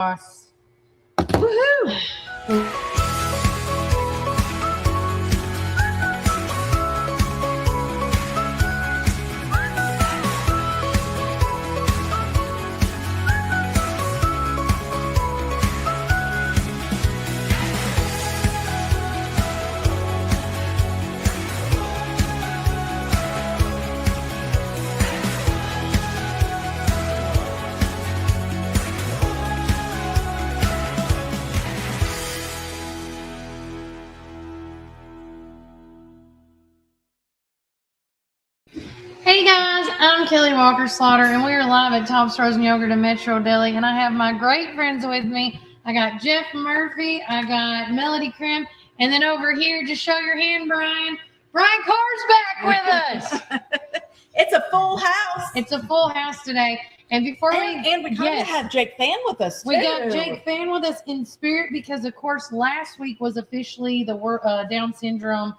boss. Woohoo! Hey guys, I'm Kelly Walker Slaughter, and we are live at Tops Frozen Yogurt in Metro Deli, and I have my great friends with me. I got Jeff Murphy, I got Melody Krim, and then over here, just show your hand, Brian. Brian Carr's back with us. It's a full house. It's a full house today. And before we kind of have Jake Fan with us, too. We got Jake Fan with us in spirit because, of course, last week was officially the Down Syndrome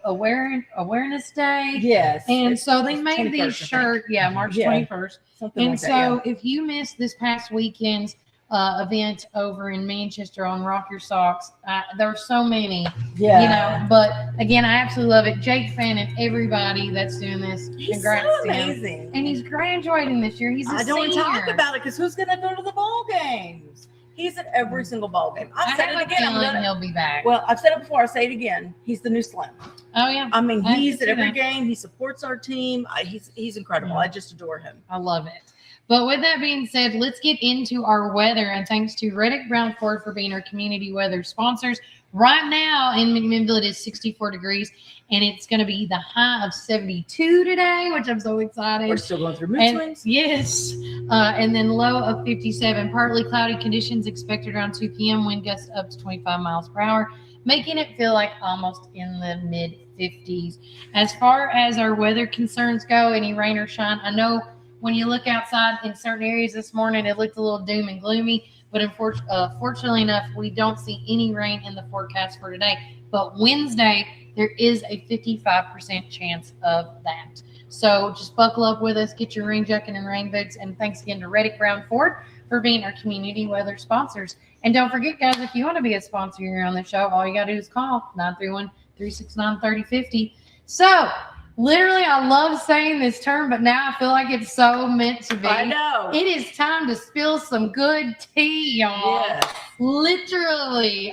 Awareness Day. Yes. And so they made these shirts, March 21st. Something and like so that, if you missed this past weekend's event over in Manchester on Rock Your Socks, there were so many, but again, I absolutely love it. Jake Fan and everybody that's doing this, congrats so to him. amazing. And he's graduating this year. He's a I don't senior. talk about it because who's going to go to the ball games? He's at every single ball game. I said it have a again. feeling he'll be back. Well, I've said it before. I'll say it again. He's the new Slim. Oh, yeah. I mean, I he's can at see every that. game. He supports our team. He's incredible. I just adore him. I love it. But with that being said, let's get into our weather. And thanks to Reddick Brown Ford for being our community weather sponsors. Right now in McMinnville, it is 64 degrees, and it's going to be the high of 72 today, which I'm so excited. We're still going through mood swings. Yes. And then low of 57. Partly cloudy conditions expected around 2 p.m. Wind gusts up to 25 miles per hour, making it feel like almost in the mid-50s. As far as our weather concerns go, any rain or shine, I know when you look outside in certain areas this morning, it looked a little doom and gloomy. But fortunately enough, we don't see any rain in the forecast for today. But Wednesday, there is a 55% chance of that. So just buckle up with us, get your rain jacket and rain boots. And thanks again to Reddick Brown Ford for being our community weather sponsors. And don't forget, guys, if you want to be a sponsor here on the show, all you got to do is call 931-369-3050. So literally, I love saying this term, but now I feel like it's so meant to be. I know. It is time to spill some good tea, y'all. Yes. Literally.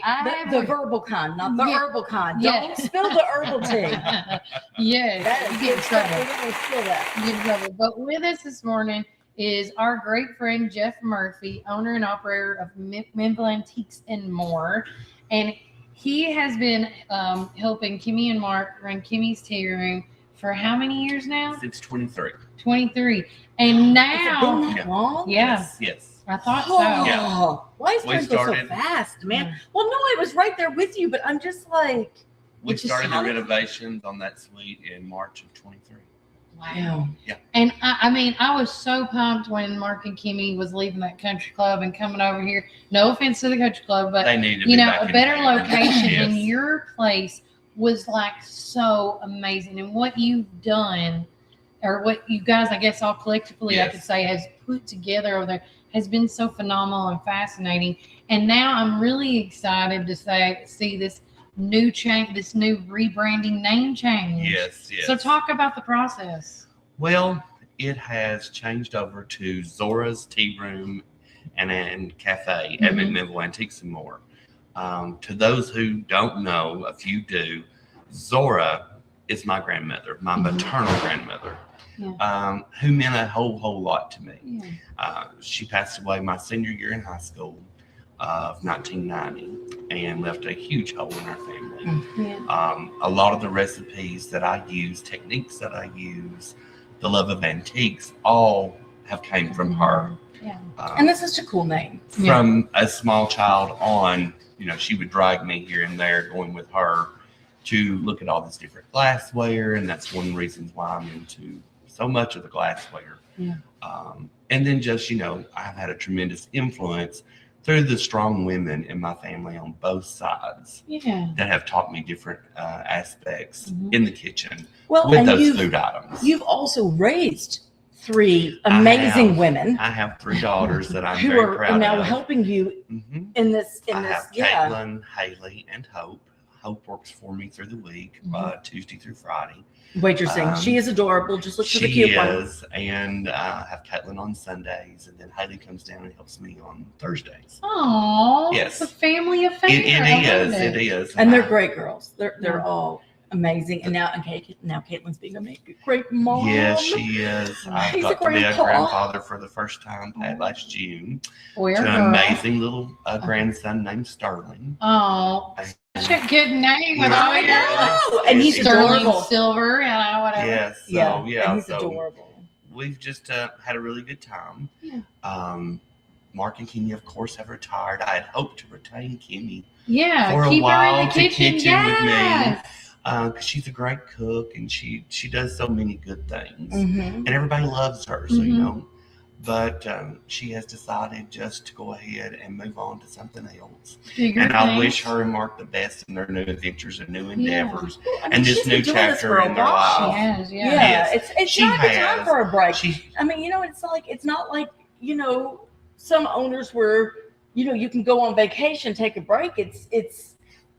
The verbal kind, not the herbal kind. Yeah. Don't spill the herbal tea. Yes. You get in trouble. We're going to spill that. You get in trouble. But with us this morning is our great friend, Jeff Murphy, owner and operator of McMinnville Antiques and More. And he has been helping Kimmy and Mark run Kimmy's Tea Room for how many years now? Since 23. 23. And now, Has it been that long? Yeah, Yes. I thought so. Yeah. Why is time go so started- fast, man? Yeah. Well, no, I was right there with you, but I'm just like, We It's just started the how- renovations on that suite in March of 23. Wow. Yeah. And I mean, I was so pumped when Mark and Kimmy was leaving that country club and coming over here. No offense to the country club, but They need to you be know, back a in better town. location Yes. in your place was like so amazing. And what you've done, or what you guys, I guess all collectively, I Yes. could say, has put together over there has been so phenomenal and fascinating. And now I'm really excited to see this new change, this new rebranding name change. Yes, yes. So talk about the process. Well, it has changed over to Zora's Tea Room and Cafe at Mhm. McMinnville Antiques and More. To those who don't know, a few do, Zora is my grandmother, my Mhm. maternal grandmother, who meant a whole lot to me. Yeah. She passed away my senior year in high school of 1990 and left a huge hole in our family. Yeah. A lot of the recipes that I use, techniques that I use, the love of antiques, all have came from her. Yeah. and that's such a cool name. From a small child on, she would drag me here and there going with her to look at all this different glassware. And that's one of the reasons why I'm into so much of the glassware. Yeah. And then just, I've had a tremendous influence through the strong women in my family on both sides Yeah. that have taught me different aspects Mhm. in the kitchen Well, with and those food items. you've also raised three amazing have. women I have 3 daughters that I'm who very are proud now of. helping you hmm in this. I have Yeah. Caitlin, Haley, and Hope. Hope works for me through the week, Tuesday through Friday. Waitressing. She is adorable. Just look for the She cute one. is, and I have Caitlin on Sundays, and then Haley comes down and helps me on Thursdays. Oh, Yes. it's a family affair. It I love is. It is. And they're I- great girls. They're Yeah. all amazing. And now Caitlin's being a great mom. Yes, she is. I She's got a to be a grandpa. grandfather for the first time last June Boy or to an girl. amazing little grandson named Sterling. Oh, such a good name with all I your know. And he's Sterling adorable. Silver, whatever. Yes. So, Yeah. And he's so adorable. we've just had a really good time. Yeah. Mark and Kimmy, of course, have retired. I had hoped to retain Kimmy Yeah, for a keep her while in the to kitchen. kitchen with me. Yes. Because she's a great cook and she does so many good things, Mm-hmm. and everybody loves her. So Mhm. but she has decided just to go ahead and move on to something else. Bigger And I things. wish her and Mark the best in their new adventures and new endeavors. I mean, And this she's new been doing this chapter for a in their while. She life. has, Yeah, Yes. it's She not a good time has. for a break. She I mean, it's not like some owners where you can go on vacation, take a break. It's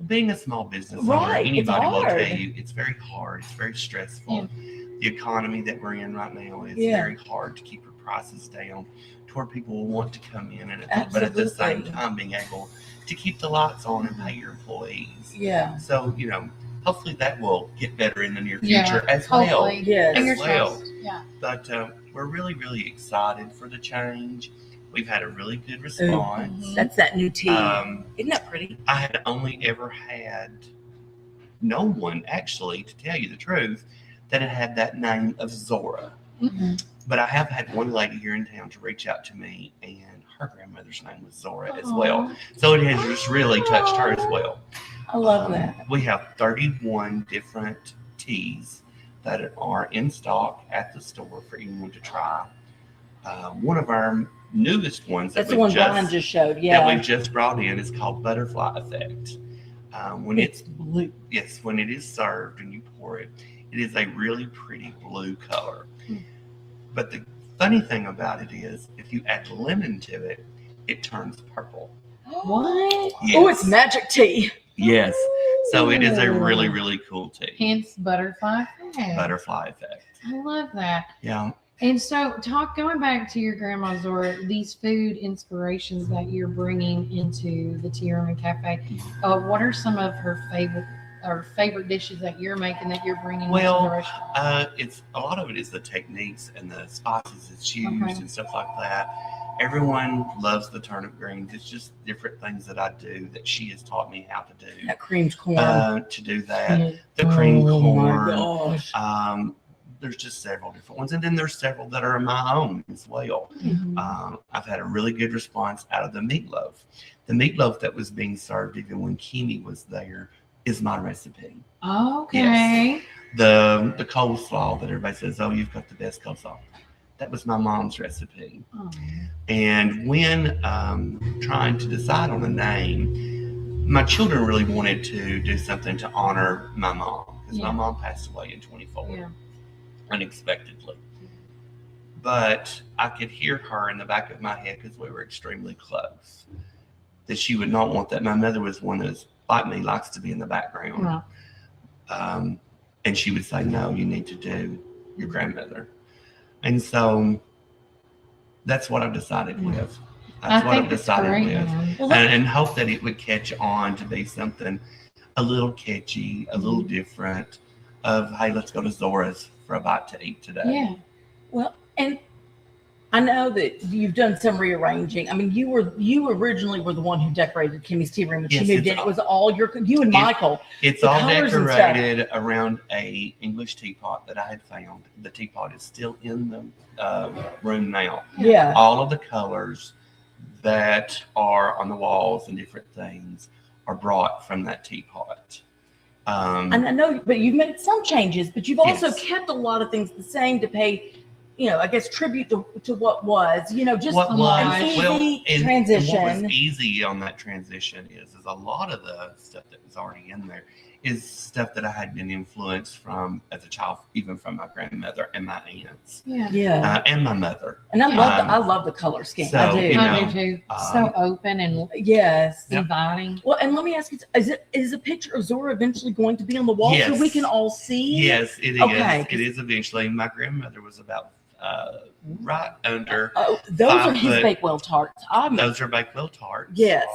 being a small business owner, Right, it's anybody will hard. tell you it's very hard. It's very stressful. The economy that we're in right now is Yeah. very hard to keep your prices down to where people will want to come in, but at the same Absolutely. time being able to keep the lights on and pay your employees. yeah, So hopefully that will get better in the near Yeah, future as well. hopefully. yes. Fingers well. crossed. Yeah. But we're really, really excited for the change. We've had a really good response. Mhm. That's that new tea. Isn't that pretty? I had only ever had no one, actually, to tell you the truth, that had that name of Zora. Mhm. But I have had one lady here in town to reach out to me, and her grandmother's name was Zora as well. Aw. So it has just really touched her as well. I love that. We have 31 different teas that are in stock at the store for anyone to try. One of our newest ones That's the one Brian just showed. that Yeah, we've just brought in is called Butterfly Effect. When it's blue. when it is served and you pour it, it is a really pretty blue color. But the funny thing about it is, if you add lemon to it, it turns purple. What? Yes. Oh, it's magic tea. Yes. So it is a Ooh. really, really cool tea. Hence butterfly effect. Butterfly Effect. I love that. Yeah. And so, going back to your grandma Zora, these food inspirations that you're bringing into the tea room and cafe, what are some of her favorite dishes that you're making that you're bringing into the restaurant? It's a lot of it is the techniques and the spices that's used Okay. and stuff like that. Everyone loves the turnip greens. It's just different things that I do that she has taught me how to do. That creamed corn. To do that, the cream Oh corn. my gosh. There's just several different ones, and then there's several that are my own as well. I've had a really good response out of the meatloaf. The meatloaf that was being served even when Kimmy was there is my recipe. Okay. The coleslaw that everybody says, oh, you've got the best coleslaw. That was my mom's recipe. Oh. And when trying to decide on a name, my children really wanted to do something to honor my mom, because Yeah. my mom passed away in 24 Yeah. unexpectedly. But I could hear her in the back of my head, because we were extremely close, that she would not want that. My mother was one that's like me, likes to be in the background. Right. And she would say, no, you need to do your grandmother. And so that's what I've decided with. That's I what think I've it's decided great, with. man. Well, And hope that it would catch on to be something a little catchy, a little different of, hey, let's go to Zora's for a bite to eat today. Yeah. Well, and I know that you've done some rearranging. I mean, you originally were the one who decorated Kimmy's tea room when Yes, she moved it's in. It was all you and Michael. It's The all colors and stuff. decorated around a English teapot that I had found. The teapot is still in the room now. Yeah. All of the colors that are on the walls and different things are brought from that teapot. And I know, but you've made some changes, but you've also Yes. kept a lot of things the same to pay, I guess, tribute to what was, just what was an easy well, and transition. what was easy on that transition is a lot of the stuff that was already in there is stuff that I had been influenced from as a child, even from my grandmother and my aunts, Yeah. and my mother. And I Um, love the color scheme. so, I do. you I know, do too. So open and Yes. Yep. inviting. Well, and let me ask you: is a picture of Zora eventually going to be on the wall so Yes. we can all see? Yes, it is. Okay. It is eventually. My grandmother was about right under. Oh, those 5 are his foot. Bakewell tarts. Those are Bakewell tarts. Yes.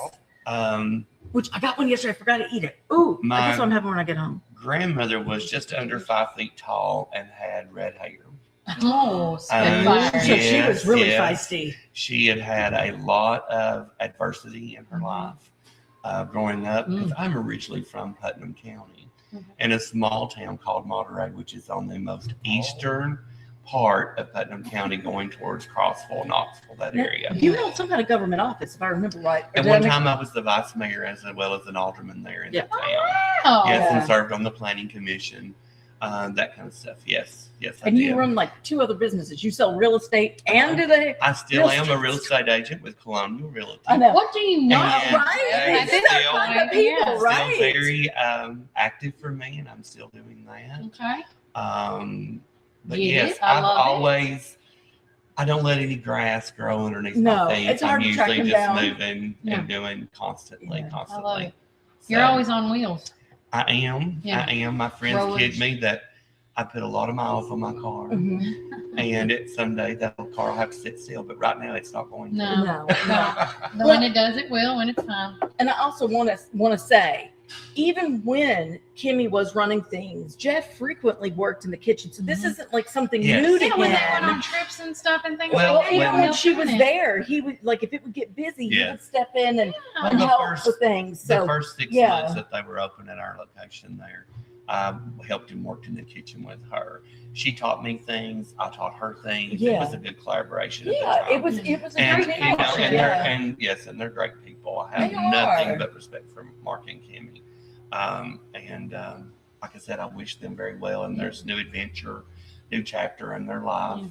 Um, Which I got one yesterday. I forgot to eat it. Ooh, I My- guess I'm having when I get home. grandmother was just under 5 feet tall and had red hair. Oh, So spitfire. Yeah. she was really yes. feisty. She had had a lot of adversity in her life growing up. Because I'm originally from Putnam County, in a small town called Monterey, which is on the most eastern part of Putnam County, going towards Crossville, Knoxville, that area. You held some kind of government office, if I remember right. Or At did I one make- time, I was the vice mayor as well as an alderman there in Yeah. the town. Oh, Yes, Yeah. and served on the planning commission, that kind of stuff. Yes, I And did. you run like 2 other businesses. You sell real estate and do they? I still real am a estate. real estate agent with Colonial Realty. I know. what do you know? And- Right? and They're not still- like the people, Yeah. right? Still very active for me, and I'm still doing that. Okay. But Get yes, it? I I've love it. always. I don't let any grass grow underneath No, my feet. it's hard I'm to track usually them just down. moving Yeah. and doing constantly. Yeah. I love it. You're So, always on wheels. I am. Yeah. I am. My friends Rollers. kid me that I put a lot of miles on my car, Mhm. and someday that car will have to sit still. But right now, it's not going to. No. No. No. When it does, it will. When it's time. And I also want to say, even when Kimmy was running things, Jeff frequently worked in the kitchen. So this isn't like something Yes. new to Yeah, when they went him. on trips and stuff and things Well, like that. Even when- when she was doing it. there, he would like if it would get busy, he Yeah. would step in and Yeah. The help first- with things. The So first 6 yeah. months that they were open at our location there, I helped and worked in the kitchen with her. She taught me things. I taught her things. It Yeah. was a good collaboration. at the yeah, time. it was a And, great you know, culture. and, Yeah. and yes, and they're great people. I have They nothing are. but respect for Mark and Kimmy. Like I said, I wish them very well. And there's new adventure, new chapter in their life.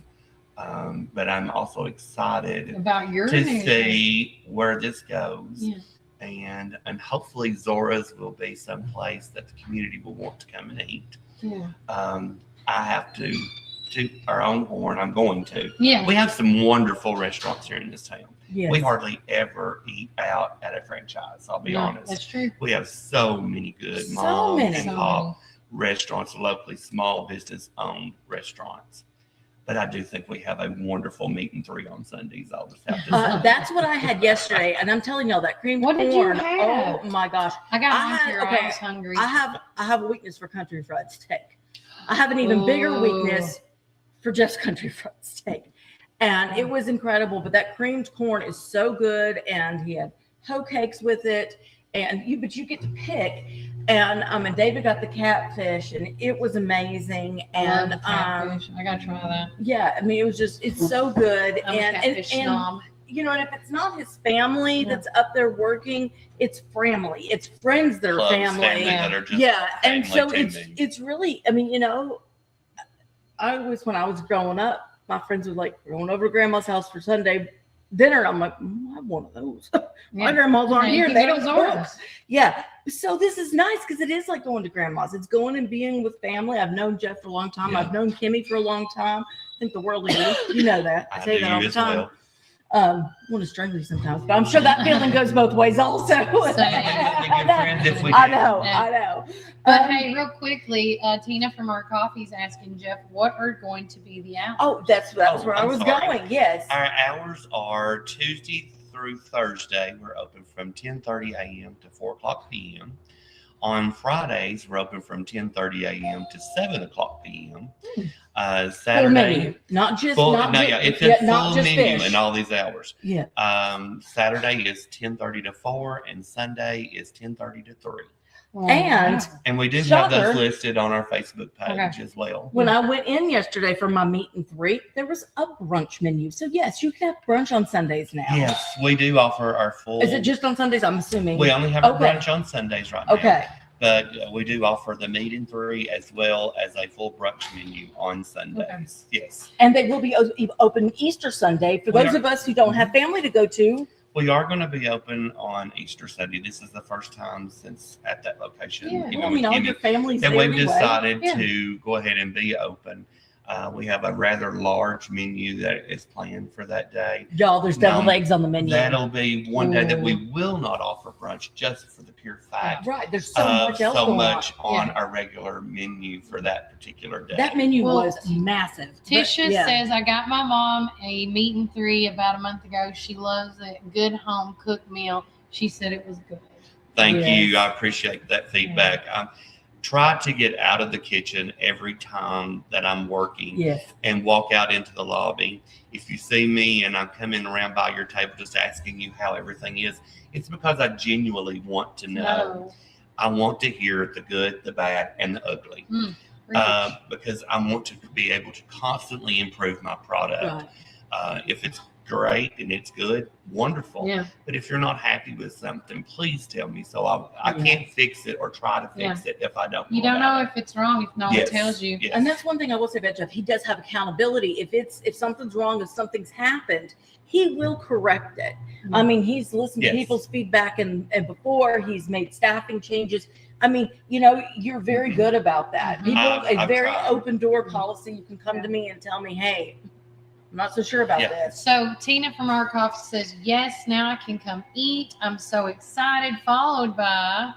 But I'm also excited About your to new see where this goes. Yeah. And hopefully Zora's will be someplace that the community will want to come and eat. Yeah. I have to toot our own horn. I'm going to. Yeah. We have some wonderful restaurants here in this town. Yes. We hardly ever eat out at a franchise. I'll be No, honest. That's true. We have so many good So mom many. and So pop restaurants, locally small business owned restaurants. But I do think we have a wonderful meat and 3 on Sundays. I'll just have to say. That's what I had yesterday, and I'm telling y'all that creamed What corn. did you have? Oh my gosh! I got I mine had- here. okay, I was hungry. I have a weakness for country fried steak. I have an even bigger Ooh. weakness for just country fried steak, and it was incredible. But that creamed corn is so good, and he had hoe cakes with it, but you get to pick. And David got the catfish, and it was amazing. Love And the catfish. I gotta try that. yeah, I mean, it's so good. I'm a and catfish snob. you know, and if it's not his family Yeah. that's up there working, it's family, it's friends that are Clubs, family. that are just Yeah, and so family to me. it's really, I mean, you know, when I was growing up, my friends were like, "We're going over to grandma's house for Sunday dinner." And I'm like, I have one of those. My Yeah. grandmas aren't Yeah, you here. can They go don't to cook. Zora's. Yeah. So this is nice because it is like going to grandma's. It's going and being with family. I've known Jeff for a long time. Yeah. I've known Kimmy for a long time. I think the world of you. You know that. I say do that all the as time. well. I want to strangle you sometimes, but I'm sure that feeling goes both ways also. Same. We'd be good friends if we I did. know. Yeah. I know. But hey, real quickly, Tina from our coffee's asking Jeff, what are going to be the hours? Oh, that was where I I'm was sorry. going. Yes. Our hours are Tuesday through Thursday. We're open from 10:30 a.m. to 4 o'clock p.m. On Fridays, we're open from 10:30 a.m. to 7 o'clock p.m. Full Saturday, menu, not just full, not no, just, yeah, it's yeah, a not full just menu fish. in all these hours. Yeah. Saturday is 10:30 to 4, and Sunday is 10:30 to 3. And And we do have Shocker. those listed on our Facebook page Okay. as well. when I went in yesterday for my meet and greet, there was a brunch menu. So yes, you can have brunch on Sundays now. Yes, we do offer our full. Is it just on Sundays? I'm assuming. We only have Okay. a brunch on Sundays right now. Okay. But we do offer the meat and 3 as well as a full brunch menu on Sundays. Yes. And they will be open Easter Sunday for We those are- of us who don't have family to go to. We are going to be open on Easter Sunday. This is the first time since at that location. Yeah. even Well, I with mean, all Kimmy, your families that there we've anyway. decided Yeah. to go ahead and be open. We have a rather large menu that is planned for that day. Y'all, there's deviled No, eggs on the menu. That'll be one day that Ooh. we will not offer brunch, just for the pure fact Right. There's so of much else so going much on Yeah. our regular menu for that particular day. on. That menu Well, was massive. But, Tisha yeah. says, I got my mom a meat and three about a month ago. She loves a good home cooked meal. She said it was good. Thank you. Yes. I appreciate that feedback. Try to get out of the kitchen every time that I'm working Yes. and walk out into the lobby. If you see me and I'm coming around by your table just asking you how everything is, it's because I genuinely want to know. No. I want to hear the good, the bad, and the ugly. Preach. Because I want to be able to constantly improve my product. Right. If it's great and it's good, wonderful. Yeah. But if you're not happy with something, please tell me so I Yeah. can't fix it or try to fix it if I don't You don't about know it. if it's wrong if no one Yes, tells you. yes. And that's one thing I will say about Jeff. He does have accountability. If something's wrong, if something's happened, he will correct it. I mean, he's listened Yes. to people's feedback and before he's made staffing changes. I mean, you know, you're very good about that. Mhm. People, a I've very tried. open door policy. You can come to me and tell me, hey, I'm not so sure about Yeah. this. So Tina from Arkoff says, yes, now I can come eat. I'm so excited. Followed by,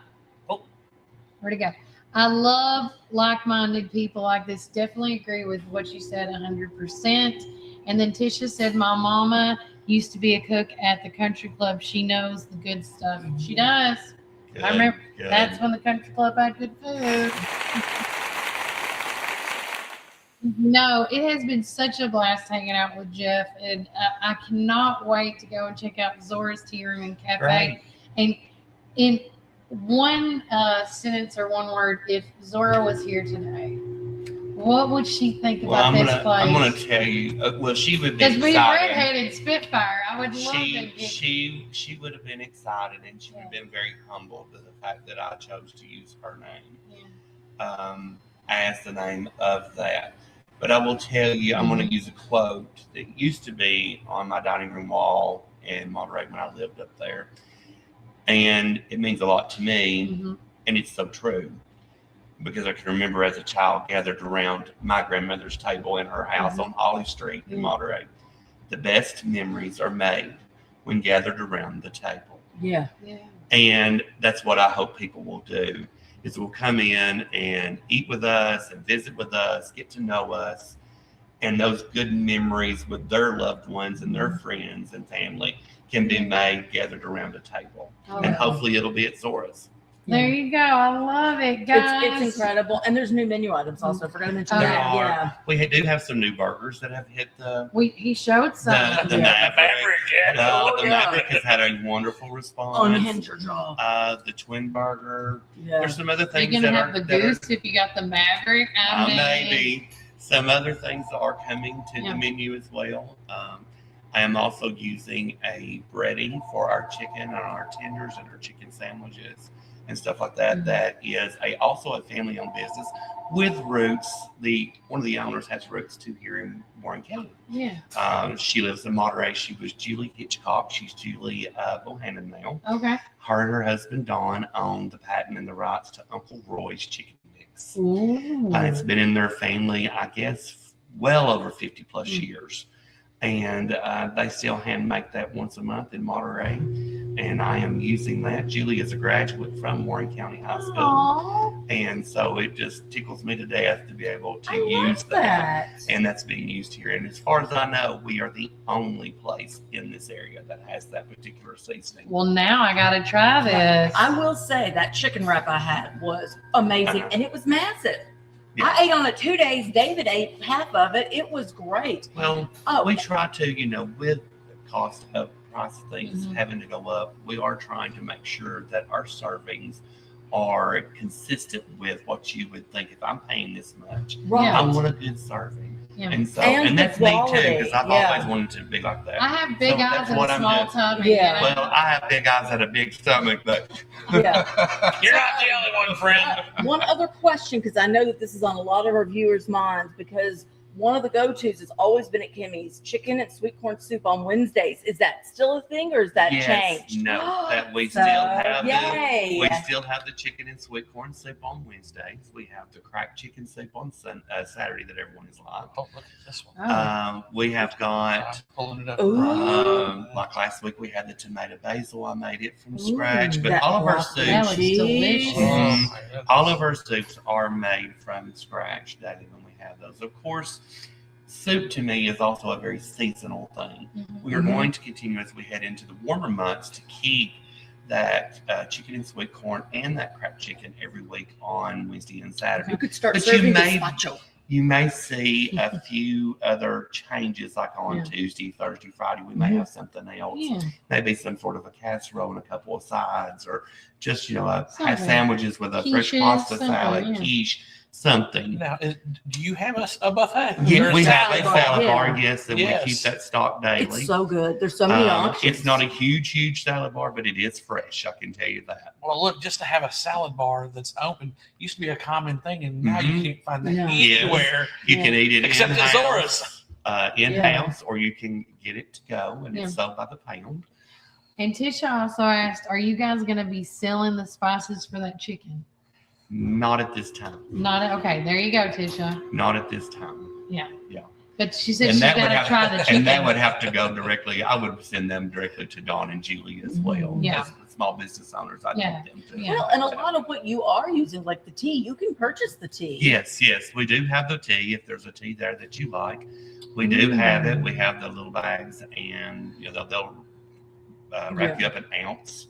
where'd it go? I love like-minded people like this. Definitely agree with what you said 100%. And then Tisha said, my mama used to be a cook at the country club. She knows the good stuff. She does. Good, I remember good. that's when the country club had good food. No, it has been such a blast hanging out with Jeff, and I cannot wait to go and check out Zora's Tea Room and Cafe. Right. And in one sentence or one word, if Zora was here today, what would she think Well, about this I'm gonna place? tell you. Well, she would be Because we excited. redheaded Spitfire, I would love to get. She would have been excited, and she would have been very humbled at the fact that I chose to use her name as the name of that. But I will tell you, I'm going to use a quote that used to be on my dining room wall in Monterey when I lived up there, and it means a lot to me, Mhm. and it's so true. Because I can remember as a child gathered around my grandmother's table in her house on Holly Street in Monterey. The best memories are made when gathered around the table. Yeah. Yeah. And that's what I hope people will do, is will come in and eat with us and visit with us, get to know us. And those good memories with their loved ones and their friends and family can be made gathered around a table. Oh, And hopefully it'll be at Zora's. there you go. I love it, guys. It's incredible. And there's new menu items also. I forgot to mention Oh, There that. are. Yeah. We do have some new burgers that have hit the He showed some. the Yeah. Maverick. Oh, The yeah. Maverick has had a wonderful response. Unhinge your jaw. The twin burger. Yeah. There's some other Are you things gonna that have are the that are- goose if you got the Maverick? I mean, maybe some other things are coming to Yeah. the menu as well. I am also using a breading for our chicken and our tenders and our chicken sandwiches and stuff like that. Mhm. That is also a family-owned business with roots. One of the owners has roots too here in Warren County. Yeah. She lives in Monterey. She was Julie Hitchcock. She's Julie Bohannon now. Okay. Her and her husband Don own the patent and the rights to Uncle Roy's chicken mix. Ooh. It's been in their family, I guess, well over 50 plus years. And they still hand make that once a month in Monterey. And I am using that. Julie is a graduate from Warren County High School. Aw, And so it just tickles me to death to be able to I use love that. And that's being used here. And as far as I know, we are the only place in this area that has that particular seasoning. well, now I gotta try this. I will say that chicken wrap I had was amazing and it was massive. Yeah. I ate on it 2 days. David ate half of it. It was great. Well, Oh, we try to, with the cost of price of things Mhm. having to go up, we are trying to make sure that our servings are consistent with what you would think. If I'm paying this much, right. I want a good serving. Yeah. And so, And and the that's me too, quality, because I've yeah. always wanted to be like that. I have big So eyes that's and what a I'm small doing. tummy. Yeah. you know? Well, I have big eyes and a big stomach, but Yeah. you're not the only one, friend. One other question, because I know that this is on a lot of our viewers' minds, because one of the go-tos has always been at Kimmy's chicken and sweet corn soup on Wednesdays. Is that still a thing, or is that changed? No, that we So, still have yay. we still have the chicken and sweet corn soup on Wednesdays. We have the cracked chicken soup on Saturday that everyone is like. Oh, look at this one. We have I'm got pulling it up. Ooh. like last week we had the tomato basil. I made it from scratch, but that all of our broccoli That soups, looks delicious. Oh, my goodness. all of our soups are made from scratch daily when we have those. Of course, soup to me is also a very seasonal thing. Mhm. We are going to continue as we head into the warmer months to keep that chicken and sweet corn and that cracked chicken every week on Wednesday and Saturday. You could start But you serving may- gazpacho. You may see a few other changes, like on Yeah. Tuesday, Thursday, Friday. We may Mhm. have something else. Yeah. Maybe some sort of a casserole and a couple of sides, or just Something. sandwiches with a fresh Quiches, pasta something, salad, yeah. quiche, something. Now, do you have a buffet? Yeah, Or we a have a salad bar, salad yeah. bar, yes, and Yes. we keep that stocked daily. It's so good. There's so many options. It's not a huge salad bar, but it is fresh. I can tell you that. Well, look, just to have a salad bar that's open used to be a common thing, and now Mhm. you can't find that No. anywhere You can eat it except at in-house, Zora's. in-house, or you can get it to go, and it's Yeah. sold by the pound. And Tisha also asked, are you guys going to be selling the spices for that chicken? Not at this time. Okay. There you go, Tisha. Not at this time. But she said And she's that got would to have, try the chicken. and that would have to go directly. I would send them directly to Dawn and Julie as well. Yeah. As small business owners, I Yeah. want them to. Yeah. Well, and a lot of what you are using, like the tea, you can purchase the tea. Yes, we do have the tea. If there's a tea there that you like, we do have it. We have the little bags, and they'll wrap you up an ounce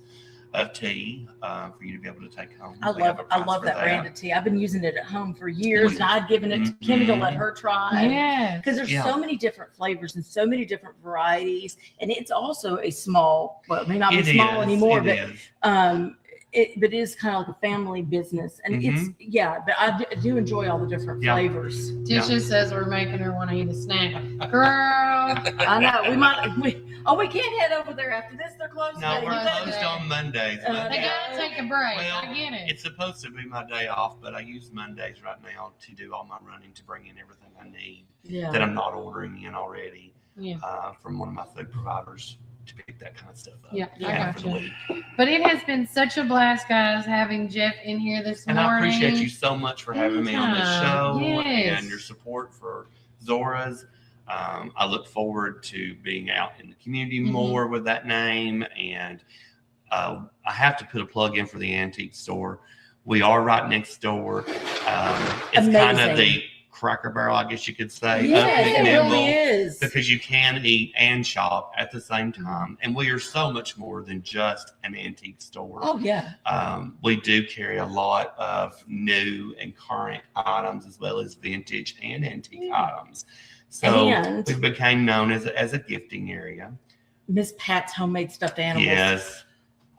of tea for you to be able to take home. I We have a love price for that brand of tea. I've been using it at home for years, and I'd given it to Kimmy to let her try. Yeah. Because there's Yeah. so many different flavors and so many different varieties, and it's also a small, well, it may not be It small is, anymore, it but is. it is kind of like a family business, and it's but I do enjoy all the different Yeah. flavors. Tisha says we're making her want to eat a snack. Girl. I know we can't head over there after this. They're closed. No, today. we're Monday. closed on Mondays. They They Mondays. got to take a break. Well, I get it. It's supposed to be my day off, but I use Mondays right now to do all my running to bring in everything I need Yeah. that I'm not ordering in already Yeah. from one of my food providers to pick that kind of stuff up. Yeah, I for the gotcha. week. But it has been such a blast, guys, having Jeff in here this And morning. I appreciate you so much for having me on this show Yes. and your support for Zora's. I look forward to being out in the community Mhm. more with that name. And I have to put a plug in for the antique store. We are right next door. It's kind of Amazing. the Cracker Barrel, I guess you could say, Yes, of it McNichol, really is. because you can eat and shop at the same time. And we are so much more than just an antique store. Oh yeah. We do carry a lot of new and current items, as well as vintage and antique items. So And- we became known as a gifting area. Miss Pat's homemade stuffed animals. Yes.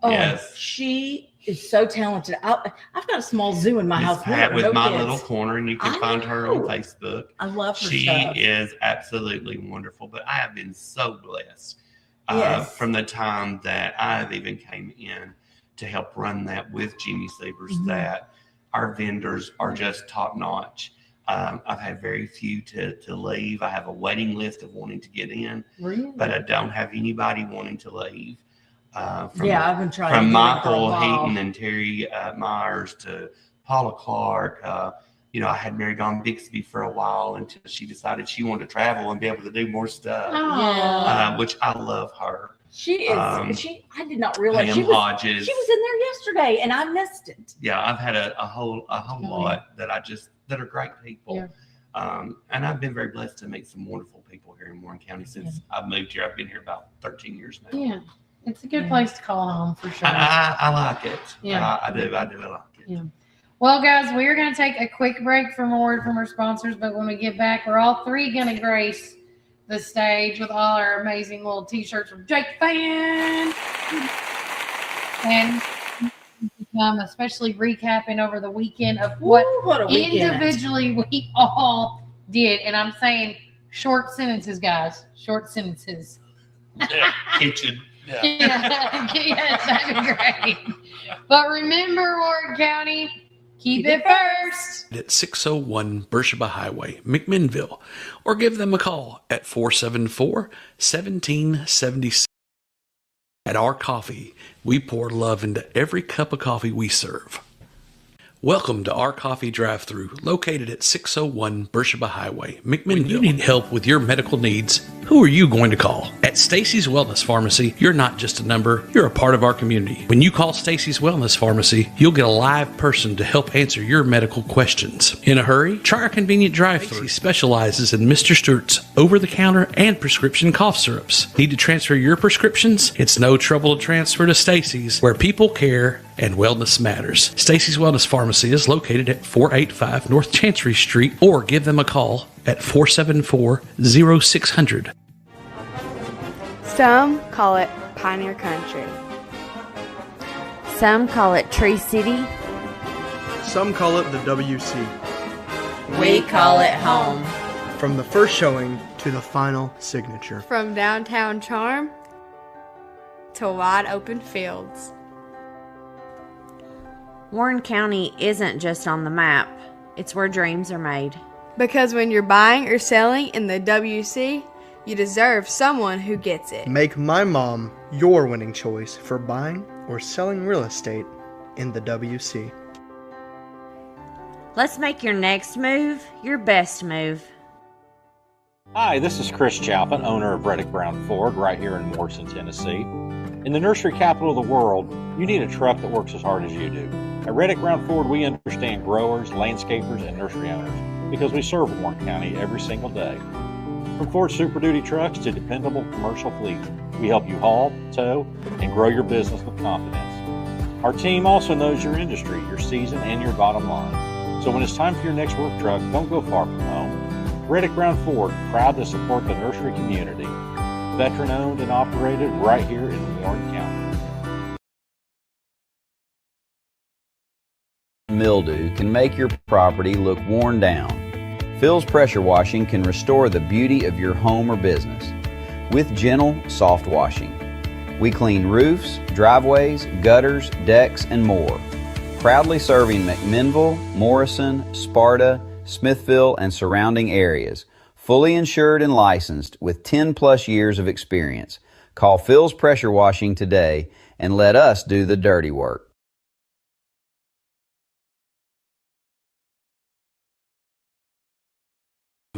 Oh, Yes. she is so talented. I've got a small zoo in my Miss house. Pat with No My kids. Little Corner, and you can I find her on know. Facebook. I love her She stuff. is absolutely wonderful, but I have been so blessed Yes. from the time that I've even came in to help run that with Jimmy Sievers, Mhm. that our vendors are just top notch. I've had very few to leave. I have a waiting list of wanting to get in, Really? but I don't have anybody wanting to leave. From Yeah, I've been trying from to get her for a Michael while. Heaton and Terry Myers to Paula Clark. I had Mary Dawn Bixby for a while until she decided she wanted to travel and be able to do more stuff, Oh. which I love her. She is. I did not realize Pam she was. Hodges. She was in there yesterday, and I missed it. Yeah, I've had a whole yeah. lot that are great people. Yeah. And I've been very blessed to meet some wonderful people here in Warren County since I've moved here. I've been here about 13 years now. Yeah. It's a good Yeah. place to call home for sure. I like it. Yeah. I do like it. Yeah. Well, guys, we're going to take a quick break from a word from our sponsors, but when we get back, we're all three going to grace the stage with all our amazing little t-shirts from Jake Fan. And especially recapping over the weekend of what Woo, what a weekend! individually we all did. And I'm saying short sentences, guys. Short sentences. Yeah. Kitchen. Yeah. Yes, that'd be great. But remember, Warren County, Keep it first. At 601 Beersheba Highway, McMinnville, or give them a call at 474-1776. At Our Coffee, we pour love into every cup of coffee we serve. Welcome to Our Coffee Drive-Thru, located at 601 Beersheba Highway, McMinnville. When you need help with your medical needs, who are you going to call? At Stacy's Wellness Pharmacy, you're not just a number, you're a part of our community. When you call Stacy's Wellness Pharmacy, you'll get a live person to help answer your medical questions. In a hurry? Try our convenient drive-thru. Stacy specializes in Mr. Stewart's over-the-counter and prescription cough syrups. Need to transfer your prescriptions? It's no trouble to transfer to Stacy's, where people care and wellness matters. Stacy's Wellness Pharmacy is located at 485 North Chancery Street, or give them a call at 474-0600. Some call it Pioneer Country. Some call it Tree City. Some call it the WC. We call it home. From the first showing to the final signature. From downtown charm to wide open fields. Warren County isn't just on the map, it's where dreams are made. Because when you're buying or selling in the WC, you deserve someone who gets it. Make my mom your winning choice for buying or selling real estate in the WC. Let's make your next move your best move. Hi, this is Chris Chapin, owner of Reddick Brown Ford right here in Morrison, Tennessee. In the nursery capital of the world, you need a truck that works as hard as you do. At Reddick Brown Ford, we understand growers, landscapers, and nursery owners because we serve Warren County every single day. From Ford Super Duty trucks to dependable commercial fleets, we help you haul, tow, and grow your business with confidence. Our team also knows your industry, your season, and your bottom line. So when it's time for your next work truck, don't go far from home. Reddick Brown Ford, proud to support the nursery community. Veteran owned and operated right here in Warren County. Mildew can make your property look worn down. Phil's Pressure Washing can restore the beauty of your home or business with gentle, soft washing. We clean roofs, driveways, gutters, decks, and more. Proudly serving McMinnville, Morrison, Sparta, Smithville, and surrounding areas. Fully insured and licensed with 10 plus years of experience. Call Phil's Pressure Washing today and let us do the dirty work.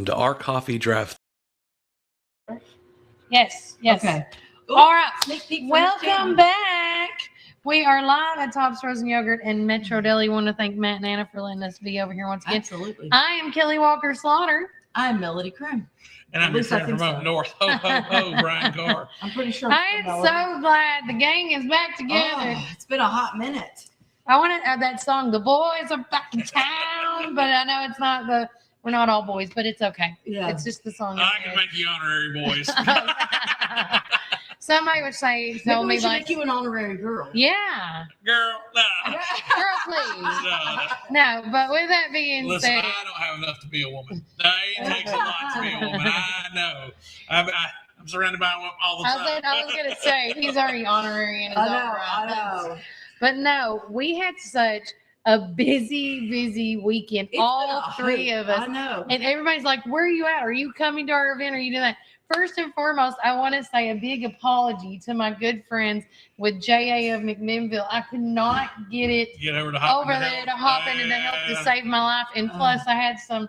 To Our Coffee Drive. Yes. Okay. All right. Sneak peek for Welcome Miss Jan. back. We are live at Tops Frozen Yogurt and Metro Deli. Want to thank Matt and Anna for letting us be over here once again. Absolutely. I am Kelly Walker Slaughter. I'm Melody Krim. And I'm At your least I friend from think up so. north. Ho, ho, ho, Brian Carr. I'm pretty sure. I am so glad the gang is back together. Oh, it's been a hot minute. I want to add that song, The Boys Are Back in Town, but I know it's not we're not all boys, but it's okay. Yeah. It's just the song. I can make you honorary boys. Somebody would say, Maybe tell we me should like, make you an honorary girl. yeah, Girl, no. girl, please. No. No, but with that being Listen, said, I don't have enough to be a woman. It takes a lot to be a woman. I know. I'm surrounded by them all the time. I was gonna say he's already honorary in his own right. I know. But no, we had such a busy weekend. It's all been a three hoot. of us. I know. And everybody's like, where are you at? Are you coming to our event? Are you doing that? First and foremost, I want to say a big apology to my good friends with JA of McMinnville. I could not get it Get over to over there to hop into the help to save my life. And plus, I had some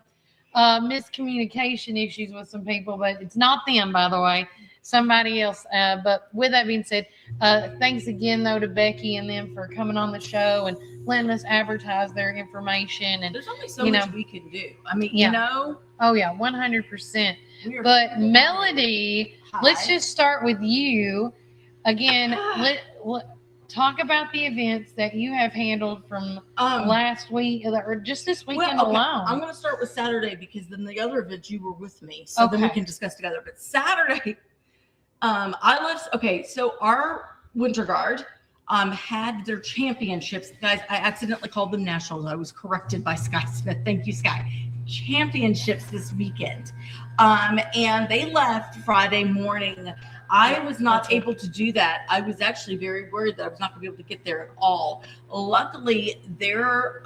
miscommunication issues with some people, but it's not them, by the way. Somebody else. But with that being said, thanks again, though, to Becky and them for coming on the show and letting us advertise their information. And There's only so you much know, we can do. I mean, yeah. you know. oh yeah, 100%. we are- But Melody, Hi. let's just start with you again. let talk about the events that you have handled from last week or just this weekend well, okay, alone. I'm going to start with Saturday because then the other events you were with me, so then we Okay. can discuss together. But Saturday, so our Winter Guard had their championships. Guys, I accidentally called them nationals. I was corrected by Sky Smith. Thank you, Sky. Championships this weekend. And they left Friday morning I was not able to do that. I was actually very worried that I was not going to be able to get there at all. Luckily, their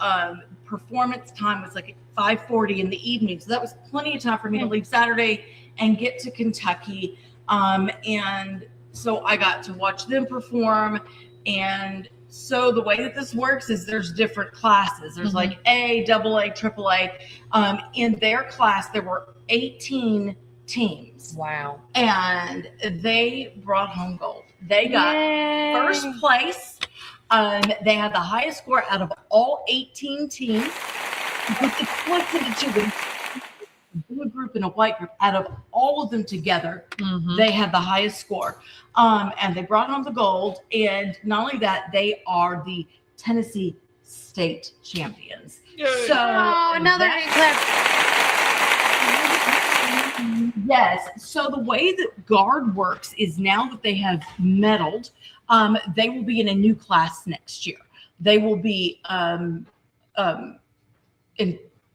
performance time was like at 5:40 in the evening. So that was plenty of time for me to leave Saturday and get to Kentucky. And so I got to watch them perform. And so the way that this works is there's different classes. There's like A, AA, AAA. In their class, there were 18 teams. Wow. And they brought home gold. They got first place. They had the highest score out of all 18 teams. It's split into two, a blue group and a white group. Out of all of them together, they had the highest score. And they brought home the gold. And not only that, they are the Tennessee state champions. So another hand clap. Yes. So the way that guard works is now that they have medaled, they will be in a new class next year. They will be in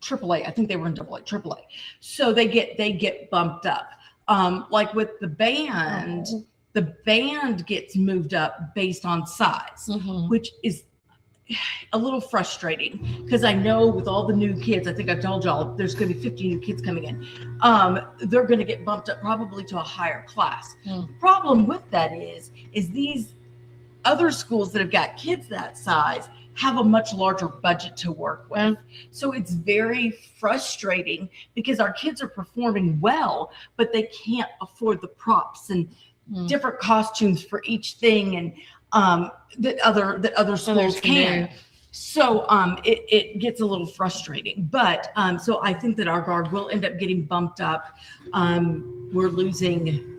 AAA. I think they were in AAA. So they get bumped up. Like with the band, the band gets moved up based on size, which is a little frustrating because I know with all the new kids, I think I've told y'all there's going to be 50 new kids coming in. They're going to get bumped up probably to a higher class. The problem with that is these other schools that have got kids that size have a much larger budget to work with. So it's very frustrating because our kids are performing well, but they can't afford the props and different costumes for each thing and that other schools can. So it gets a little frustrating. But so I think that our guard will end up getting bumped up. We're losing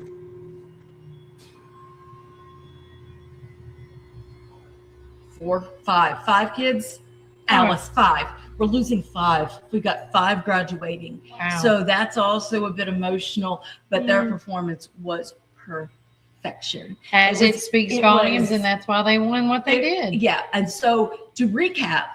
five kids. Alice, 5. We're losing 5. We got 5 graduating. Wow. So that's also a bit emotional, but their performance was perfection. As it speaks volumes, and that's why they won what they did. Yeah. And so to recap,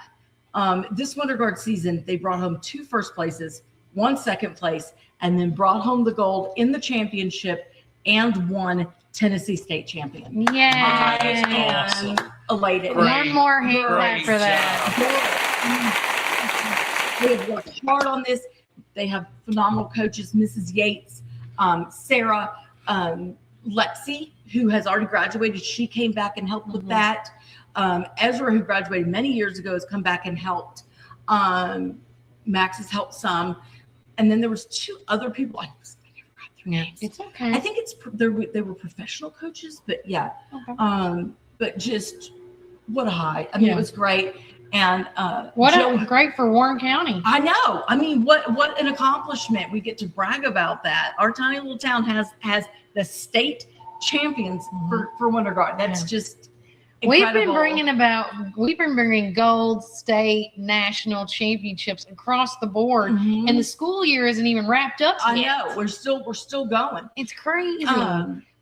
this Winter Guard season, they brought home 2 first places, 1 second place, and then brought home the gold in the championship and won Tennessee state champion. Yay. I am elated. One more hand clap for that. They have worked hard on this. They have phenomenal coaches, Mrs. Yates, Sarah, Lexi, who has already graduated. She came back and helped with that. Ezra, who graduated many years ago, has come back and helped. Max has helped some. And then there was 2 other people. I never got their names. It's okay. I think they were professional coaches, but yeah. Okay. But just what a high. I mean, it was great. And great for Warren County. I know. I mean, what an accomplishment. We get to brag about that. Our tiny little town has the state champions for Winter Guard. That's just incredible. We've been bringing gold, state, national championships across the board, and the school year isn't even wrapped up yet. I know. We're still going. It's crazy.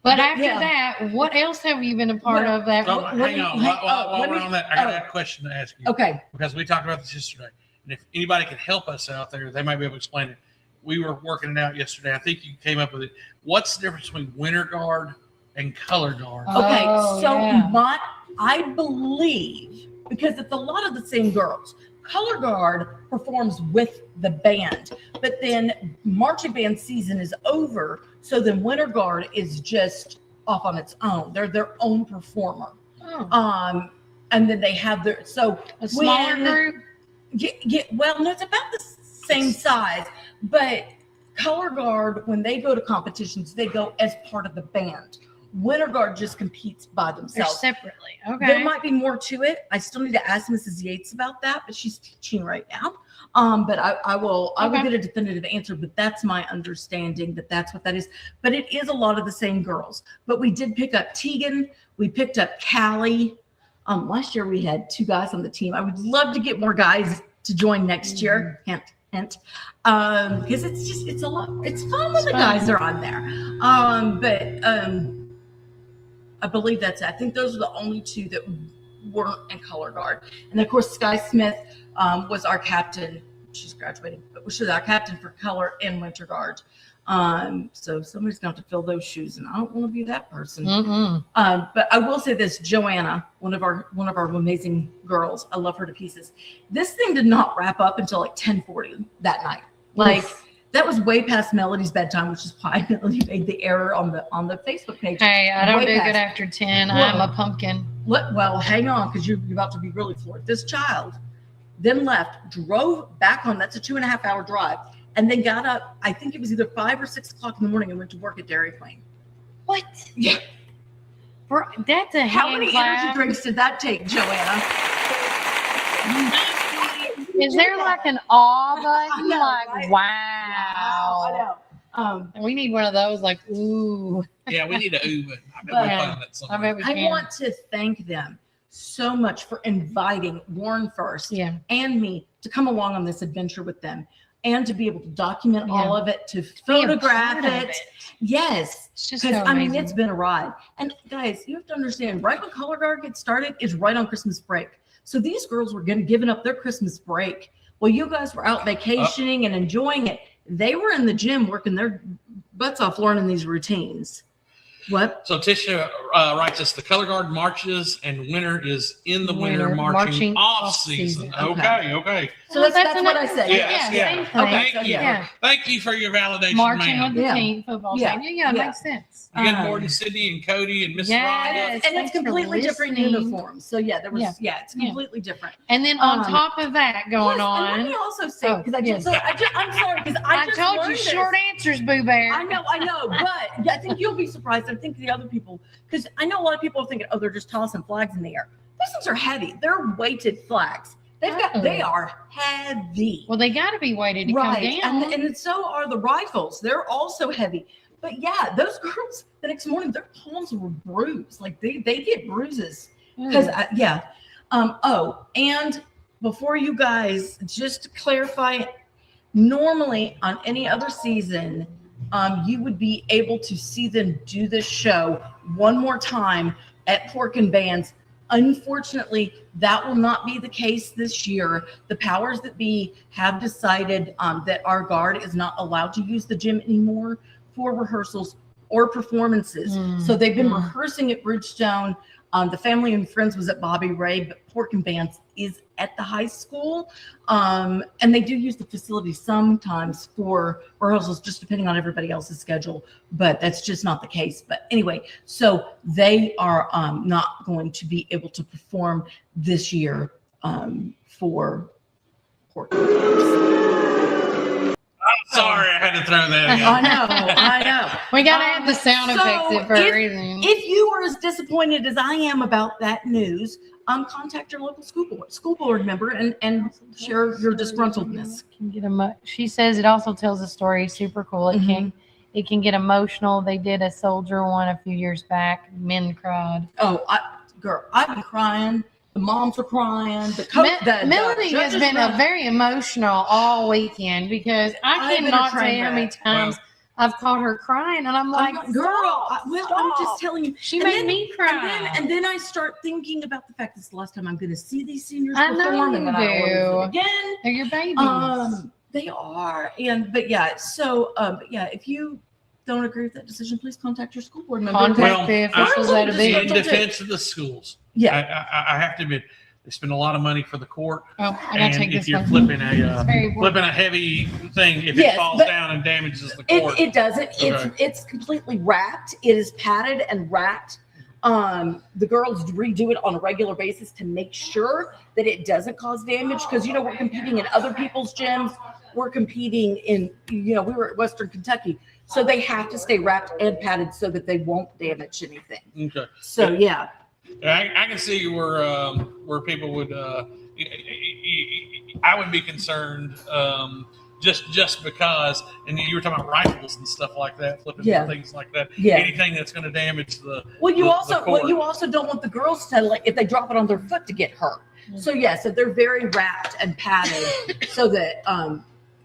But after that, what else have you been a part of? That Oh, hang on. While we're on that, I got a question to ask you. Okay. Because we talked about this yesterday. And if anybody can help us out there, they might be able to explain it. We were working it out yesterday. I think you came up with it. What's the difference between Winter Guard and Color Guard? Okay. I believe, because it's a lot of the same girls, Color Guard performs with the band, but then marching band season is over. So then Winter Guard is just off on its own. They're their own performer. And then they have a smaller group. Well, no, it's about the same size, but Color Guard, when they go to competitions, they go as part of the band. Winter Guard just competes by themselves. They're separately. Okay. There might be more to it. I still need to ask Mrs. Yates about that, but she's teaching right now. But I will get a definitive answer, but that's my understanding that's what that is. But it is a lot of the same girls. But we did pick up Tegan. We picked up Callie. Last year we had 2 guys on the team. I would love to get more guys to join next year. Hint. Because it's a lot. It's fun when the guys are on there. I believe I think those are the only 2 that weren't in Color Guard. And of course, Sky Smith was our captain. She's graduating, but she was our captain for Color and Winter Guard. So somebody's going to have to fill those shoes, and I don't want to be that person. Mm-mm. But I will say this, Joanna, one of our amazing girls, I love her to pieces. This thing did not wrap up until like 10:40 that night. Like that was way past Melody's bedtime, which is why Melody made the error on the Facebook page. Hey, I don't Way do past. good after 10. Well, I'm a pumpkin. Well, hang on, because you're about to be really floored. This child then left, drove back home. That's a 2.5 hour drive. And then got up, I think it was either 5 or 6 o'clock in the morning and went to work at Dairy Queen. What? Yeah. Bro, that's a How hand many clap. energy drinks did that take, Joanna? Is there like an awe button? know, Like, right? wow. I know. We need one of those, like, ooh. Yeah, we need a Uber. I bet But- we find that I somewhere. bet we I can. want to thank them so much for inviting Warren First Yeah. and me to come along on this adventure with them and to be able to document Yeah. all of it, to Be a photograph part of it. Yes. It's just so Because amazing. it's been a ride. And guys, you have to understand, right when Color Guard gets started is right on Christmas break. So these girls were giving up their Christmas break. Well, you guys were out vacationing and enjoying it. They were in the gym working their butts off learning these routines. What? So Tisha writes us, the color guard marches and winter is in the winter marching off season. Okay. Okay. So that's what I said. Yes, yeah. Same thing. Okay, Thank you. Yeah. Thank you for your validation, Marching ma'am. with the Yeah. team, football Yeah. team. Yeah, it Yeah. makes sense. Good morning, Sydney and Cody and Miss Yes. Rhonda. And Thanks it's for completely different listening. uniforms. So yeah, it's Yeah. completely different. And then on Um, top of that going Plus, and let on, me also say, Oh, because yes. I'm sorry, because I just told you learned this. short answers, Boo Bear. I know, but I think you'll be surprised. I think the other people, because I know a lot of people are thinking, oh, they're just tossing flags in the air. Those things are heavy. They're weighted flags. They are heavy. Well, they got to be weighted to Right, come down. and so are the rifles. They're also heavy. But yeah, those girls the next morning, their palms were bruised. Like they get bruises because and before you guys, just to clarify, normally on any other season, you would be able to see them do this show one more time at Pork and Bands. Unfortunately, that will not be the case this year. The powers that be have decided that our guard is not allowed to use the gym anymore for rehearsals or performances. So they've been rehearsing at Bridgestone. The family and friends was at Bobby Ray, but Pork and Bands is at the high school. And they do use the facility sometimes for rehearsals, just depending on everybody else's schedule, but that's just not the case. But anyway, so they are not going to be able to perform this year for Pork and Bands. Sorry, I had to throw that in. I know. We got to have the sound effects in for a reason. If you are as disappointed as I am about that news, contact your local school board member and share your disgruntledness. Can get she says it also tells a story. Super cool. It can get emotional. They did a soldier one a few years back. Men cried. Oh, I've been crying. The moms were crying. Melody has been very emotional all weekend because I I've been a cannot tell train you how many wreck. times I've caught her crying, and I'm like, girl, I'm stop. just telling you. She And made then- me cry. And then I start thinking about the fact this is the last time I'm going to see these seniors I know perform, you and then I don't want to do. do it again. They're your babies. They are, but yeah, if you don't agree with that decision, please contact your school board member. Contact the officials at a Just big. don't In do it. defense of the schools, Yeah. I have to admit, they spend a lot of money for the court. Oh, I gotta And take if this you're one. flipping It's very important. flipping a heavy thing, if Yes, it falls but down and damages the court, It doesn't. Okay. It's completely wrapped. It is padded and wrapped. The girls redo it on a regular basis to make sure that it doesn't cause damage because we're competing in other people's gyms. We're competing in we were at Western Kentucky, so they have to stay wrapped and padded so that they won't damage anything. okay. So yeah. I can see where people would I would be concerned just because, and you were talking about rifles and stuff like that, flipping Yeah. things like that. Yeah. Anything that's going to damage the You the also court. don't want the girls to if they drop it on their foot to get hurt. So so they're very wrapped and padded so that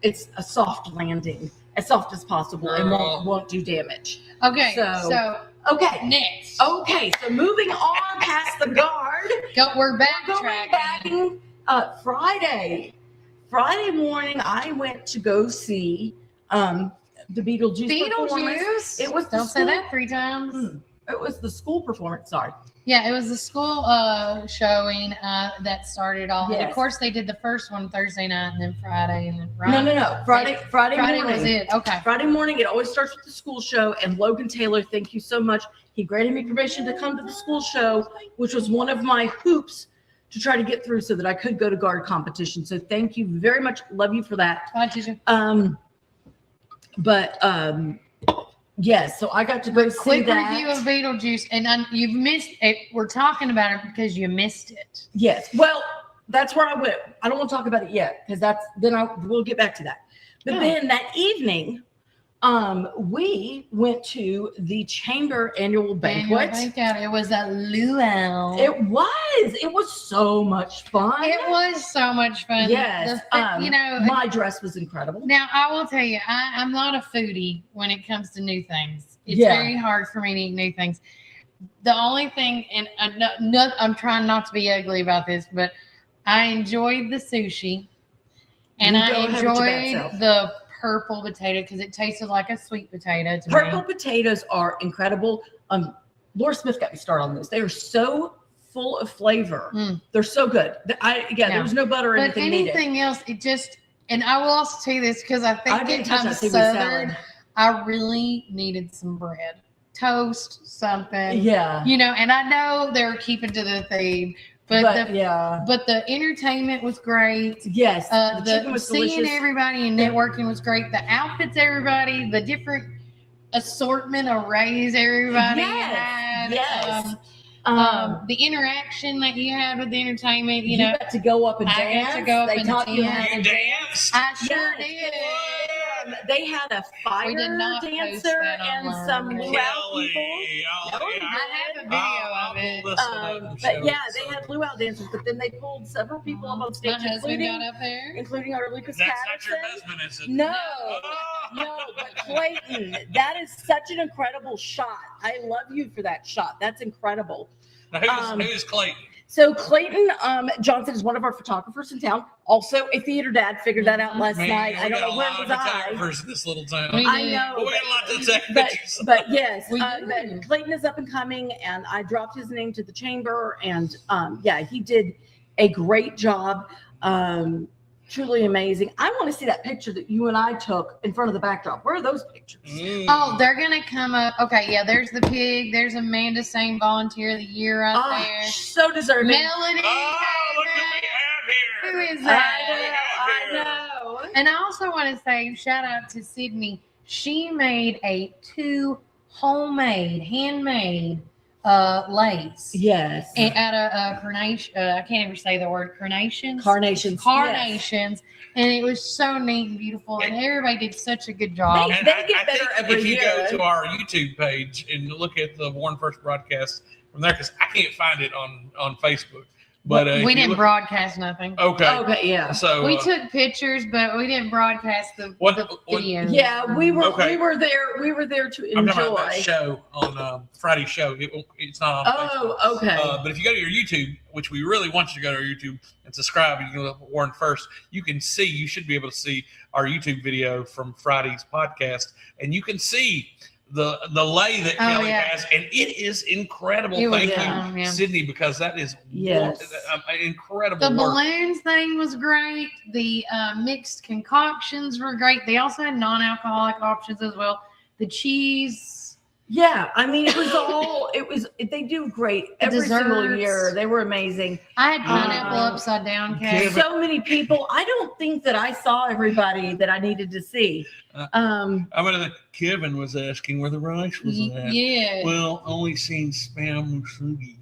it's a soft landing, as soft as possible, and won't do damage. Okay, So- so Okay. next. Okay, so moving on past the guard, We're going backtracking. back Friday morning, I went to go see the Beetlejuice performance. Beetlejuice. It was Don't say that 3 times. It was the school performance. Sorry. Yeah, it was the school showing that started all. And Yes. of course, they did the first one Thursday night, and then Friday, and then Friday. No. Friday morning. was it. Okay. Friday morning. It always starts with the school show. And Logan Taylor, thank you so much. He granted me permission to come to the school show, which was one of my hoops to try to get through so that I could go to guard competition. So thank you very much. Love you for that. Bye, teacher. Yes, so I got to go see Quick that. review of Beetlejuice, and you've missed it. We're talking about it because you missed it. Yes, well, that's where I went. I don't want to talk about it yet because we'll get back to that. But then that evening, we went to the chamber annual banquet. It was at Luau. It was so much fun. It was so much fun. Yes, my dress was incredible. Now I will tell you, I'm not a foodie when it comes to new things. It's Yeah. very hard for me to eat new things. The only thing, and I'm trying not to be ugly about this, but I enjoyed the sushi, and You I go ahead with your bad enjoyed self. the purple potato because it tasted like a sweet potato to Purple me. potatoes are incredible. Laura Smith got me started on this. They are so full of flavor. They're so good. There was no butter or But anything needed. anything else, it just, and I will also tell you this because I I think didn't touch I'm that seaweed Southern. salad. I really needed some bread, toast, something. Yeah. And I know they're keeping to the theme, but the entertainment was great. Yes. The chicken was seeing delicious. everybody and networking was great. The outfits, everybody, the different assortment arrays everybody had. Yes. The interaction that you had with the entertainment, you got to go up and I dance. got to go up they and taught you how dance. to dance. I sure Yes. did. They had a fire We did not post dancer that and online. some Kelly, luau people. I have a video of it. But yeah, they had luau dancers, but then they pulled several people up on stage, My husband got up there. including our Lucas That's not Patterson. your husband, is it? No, but Clayton, that is such an incredible shot. I love you for that shot. That's incredible. Now, who's Clayton? So Clayton Johnson is one of our photographers in town. Also a theater dad. Figured that out last night. I don't know where was I. Photographers in this little town. I know. But we got a lot to take But, pictures. but yes, We but do. Clayton is up and coming, and I dropped his name to the chamber, and he did a great job. Truly amazing. I want to see that picture that you and I took in front of the backdrop. Where are those pictures? Oh, they're gonna come up. Okay, yeah. There's the pig. There's Amanda saying Volunteer of the Year right there. So deserving. Melody. Oh, look what we have here. Who is that? I know. And I also want to say shout out to Sydney. She made 2 handmade lace. Yes. And out of carnation. I can't even say the word carnations. Carnations. Carnations. And it was so neat and beautiful. And everybody did such a good job. And They get I better think every if you year. go to our YouTube page and look at the Warren First broadcast from there, because I can't find it on Facebook. But if we you didn't look- broadcast nothing. Okay. Okay, yeah. So We took pictures, but we didn't broadcast the video. Yeah, we were Okay. we were there. We were there to I'm talking enjoy. about that show on Friday's show. It's not on Facebook. Oh, okay. But if you go to your YouTube, which we really want you to go to our YouTube and subscribe, you can look at Warren First. You should be able to see our YouTube video from Friday's podcast, and you can see the lay that Kelly yeah. has, and it is incredible. It was, Thank yeah. you, Sydney, because that is Yes. incredible The work. balloons thing was great. The mixed concoctions were great. They also had non-alcoholic options as well. The cheese. Yeah, I mean, they do great every single desserts. year. They were amazing. I had pineapple upside down cake. So many people. I don't think that I saw everybody that I needed to see. Kevin was asking where the rice was at. Yeah. Well, only seen spam musugi.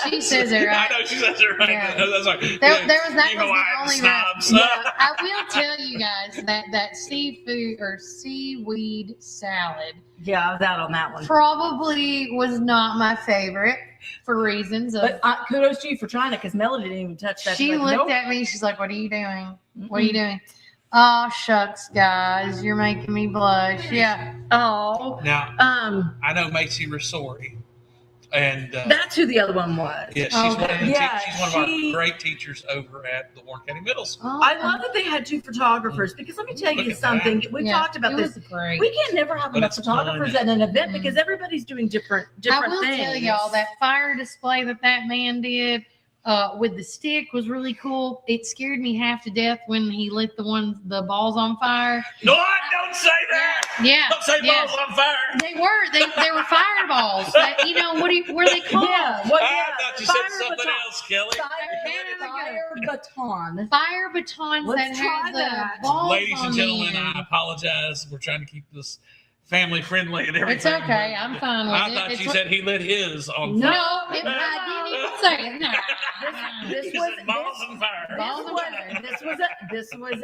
She says it right. I know she says it right. Yeah. That's right. That was the You Hawaiian only snobs. I will tell you guys that seafood or seaweed salad Yeah, I was out on that one. probably was not my favorite for reasons of. But kudos to you for trying it because Melody didn't even touch that. She She's like, looked nope. at me. She's like, "What are you doing? What are you doing?" Oh shucks, guys, you're making me blush. Yeah. Oh. Now, I know Macy Ressori And That's who the other one was. yeah, she's one of the Yeah, she's one of our great teachers over at the Warren County Middle School. Oh, I love that they had 2 photographers because let me tell Look you at something. that. We Yeah, talked about it this. was great. We can't never have But enough it's photographers fun. at an event because everybody's doing different I will things. tell y'all that fire display that man did with the stick was really cool. It scared me half to death when he lit the balls on fire. No, don't say that. Yeah, Don't say yeah. balls on fire. They were fireballs. What are they called? Yeah, well, I thought you said fire something baton. else, Kelly. Fire baton. Fire batons Let's that try had that. the balls Ladies on and the gentlemen, end. I apologize. We're trying to keep this family friendly and everything. It's okay. I'm fine with I it. thought It's you what- said he lit his on No, fire. I didn't even say it. No. This You was said balls on fire. Balls on fire. this was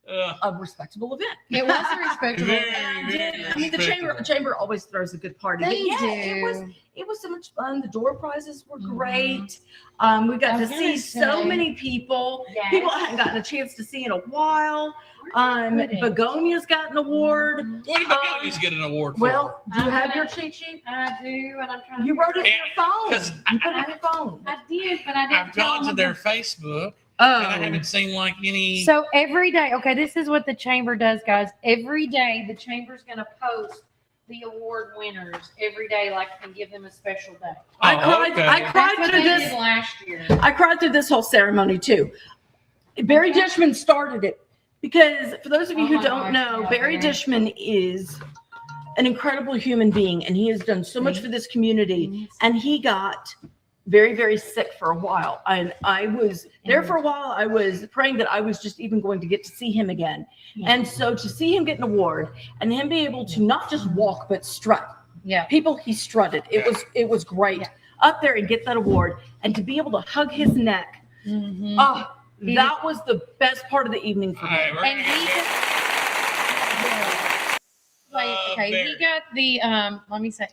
Uh, a respectable event. It was a respectable. Very, And very I mean, the chamber always throws a good party. They But do. It was so much fun. The door prizes were great. We got I to was see gonna so say. many people. Yes. People I hadn't gotten a chance to see in a while. Where's it? Begonia's got an award. what did Begonias get an award for? Well, do you I'm have gonna- your cheat sheet? I do, and I'm trying to. You wrote it in Yeah, your phone. 'cause You put it in your phone. I did, but I didn't I've tell gone to them their about- Facebook and I Oh, haven't seen like any. So every day, okay, this is what the chamber does, guys. Every day, the chamber's going to post the award winners every day, like, and give them a special day. I Oh, cried. okay. I That's cried what through they this. did last year. I cried through this whole ceremony too. Barry Dishman started it because, for those of you Oh who my don't gosh, know, yeah, Barry Barry. Dishman is an incredible human being, and he has done so much for this community. And he got very, very sick for a while, and I was there for a while. I was praying that I was just even going to get to see him again. And so to see him get an award and him be able to not just walk but strut. Yeah. People, he strutted. It was great. Yeah. Up there and get that award and to be able to hug his neck. Mm-hmm. Oh, that was the best part of the evening for me. All right, And he he got the let me say,